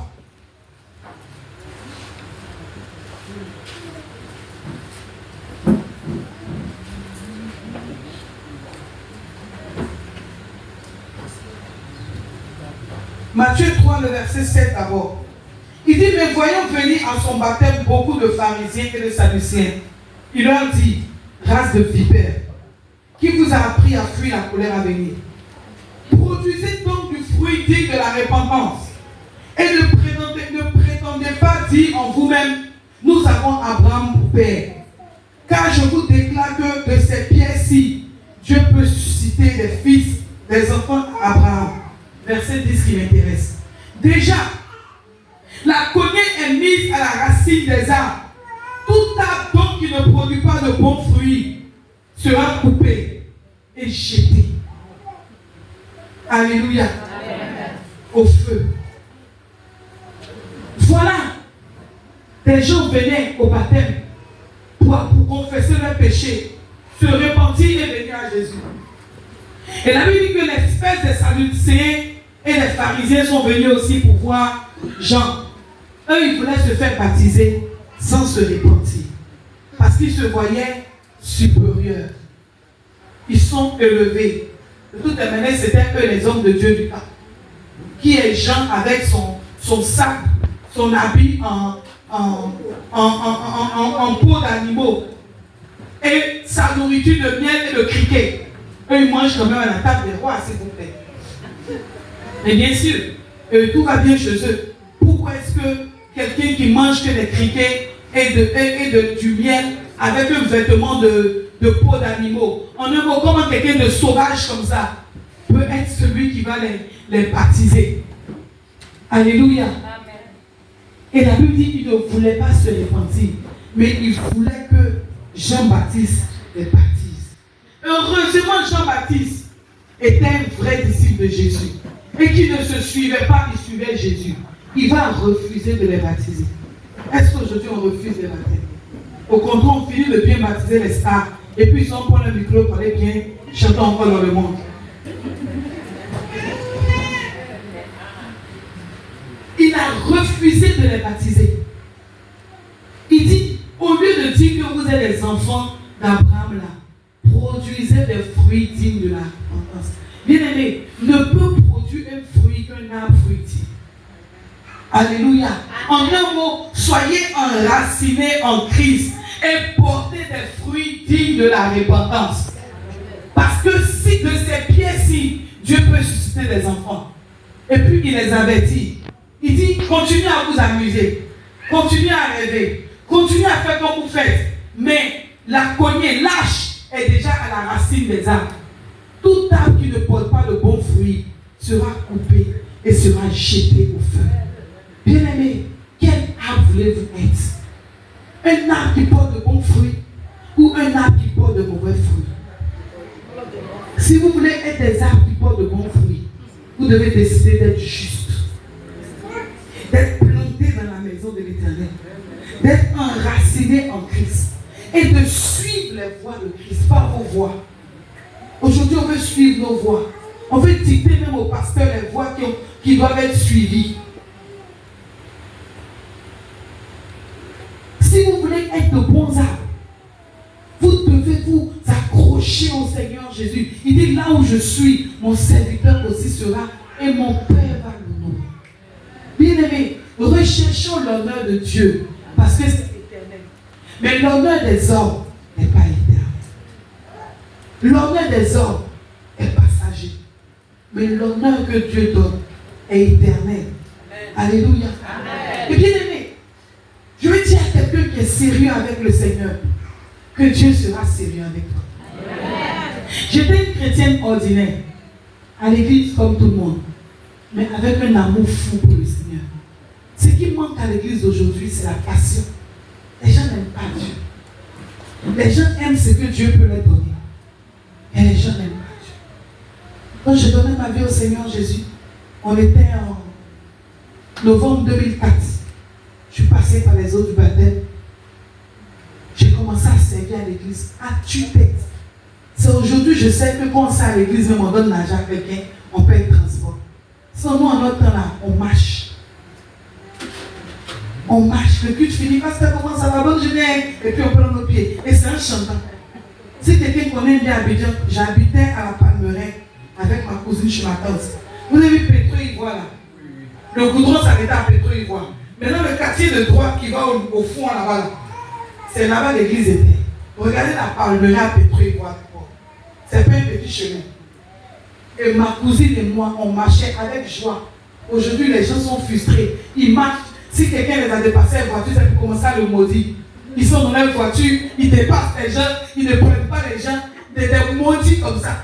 Matthieu 3, le verset 7 d'abord. Il dit, mais voyons venir à son baptême beaucoup de pharisiens et de sadducéens. Il leur dit, race de vipères, qui vous a appris à fuir la colère à venir. Produisez donc du fruit digne de la repentance. Et ne prétendez pas dire en vous-même, nous avons Abraham pour père. Car je vous déclare que de ces pierres-ci, Dieu peut susciter des fils, des enfants d'Abraham. Verset 10 qui m'intéresse. Déjà, la cognée est mise à la racine des arbres. Tout arbre donc qui ne produit pas de bons fruits sera coupé et jeté. Alléluia. Amen. Au feu. Voilà. Des gens venaient au baptême pour confesser leurs péchés, se repentir et venir à Jésus. Et la Bible dit que l'espèce des Sadducéens et les pharisiens sont venus aussi pour voir Jean. Eux, ils voulaient se faire baptiser sans se repentir. Parce qu'ils se voyaient supérieurs. Ils sont élevés. De toute manière, c'était eux les hommes de Dieu du temps. Qui est Jean avec son sac, son habit en peau d'animaux. Et sa nourriture de miel et de criquet. Eux, ils mangent quand même à la table des rois, s'il vous plaît. Mais bien sûr, tout va bien chez eux. Pourquoi est-ce que quelqu'un qui mange que des criquets et du miel avec un vêtement de peau d'animaux, en un mot, comment quelqu'un de sauvage comme ça peut être celui qui va les baptiser? Alléluia. Amen. Et la Bible dit qu'il ne voulait pas se repentir, mais il voulait que Jean-Baptiste les baptise. Heureusement, Jean-Baptiste était un vrai disciple de Jésus. Et qui ne se suivait pas, il suivait Jésus. Il va refuser de les baptiser. Est-ce qu'aujourd'hui on refuse les baptêmes? Au contraire, on finit de bien baptiser les stars. Et puis ils ont pris le micro pour aller bien chanter encore dans le monde. Il a refusé de les baptiser. Il dit, au lieu de dire que vous êtes les enfants d'Abraham là, produisez des fruits dignes de la repentance. Bien-aimé, ne peut produire un fruit qu'un arbre fruitier. Alléluia. En un mot, soyez enracinés en Christ et portez des fruits dignes de la repentance. Parce que si de ces pieds-ci, Dieu peut susciter des enfants. Et puis il les avertit. Il dit, continuez à vous amuser, continuez à rêver, continuez à faire comme vous faites. Mais la cognée lâche est déjà à la racine des arbres. Tout arbre qui ne porte pas de bons fruits sera coupé et sera jeté au feu. Bien-aimé, quel arbre voulez-vous être? Un arbre qui porte de bons fruits ou un arbre qui porte de mauvais fruits? Si vous voulez être des arbres qui portent de bons fruits, vous devez décider d'être juste, d'être planté dans la maison de l'Éternel, d'être enraciné en Christ et de suivre les voies de Christ, pas vos voies. Aujourd'hui, on veut suivre nos voies. On veut dicter même aux pasteurs les voies qui doivent être suivies. Si vous voulez être de bons arbres, vous devez vous accrocher au Seigneur Jésus. Il dit, là où je suis, mon serviteur aussi sera et mon Père va l'honorer. Bien-aimés, recherchons l'honneur de Dieu parce que c'est éternel. Mais l'honneur des hommes n'est pas éternel. L'honneur des hommes est passager. Mais l'honneur que Dieu donne est éternel. Amen. Alléluia. Amen. Et bien aimé, je veux dire à quelqu'un qui est sérieux avec le Seigneur que Dieu sera sérieux avec toi. Amen. J'étais une chrétienne ordinaire, à l'église comme tout le monde, mais avec un amour fou pour le Seigneur. Ce qui manque à l'église d'aujourd'hui, c'est la passion. Les gens n'aiment pas Dieu. Les gens aiment ce que Dieu peut leur donner. Et les gens n'aiment pas Dieu. Quand je donnais ma vie au Seigneur Jésus, on était en novembre 2004. Je suis passé par les eaux du baptême. J'ai commencé à servir à l'église à tue-tête. C'est aujourd'hui, je sais que quand on sert à l'église, même on donne l'argent à quelqu'un, on paye le transport. Sinon, nous, en notre temps là, on marche. On marche, le culte finit, pasteur, comment ça va, bonne journée, et puis on prend nos pieds. Et c'est un chantant. Si quelqu'un connaît bien Abidjan, j'habitais à la Palmeraie avec ma cousine chez ma tante. Vous avez vu Pétro-Ivoire là? Le goudron s'arrêtait à Pétro-Ivoire. Maintenant, le quartier de droite qui va au fond là-bas, là, c'est là-bas l'église était. Regardez la Palmeraie à Pétro-Ivoire. C'est pas un petit chemin. Et ma cousine et moi, on marchait avec joie. Aujourd'hui, les gens sont frustrés. Ils marchent. Si quelqu'un les a dépassés en voiture, c'est pour commencer à le maudire. Ils sont dans leur voiture, ils dépassent les gens, ils ne prennent pas les gens, des maudits comme ça.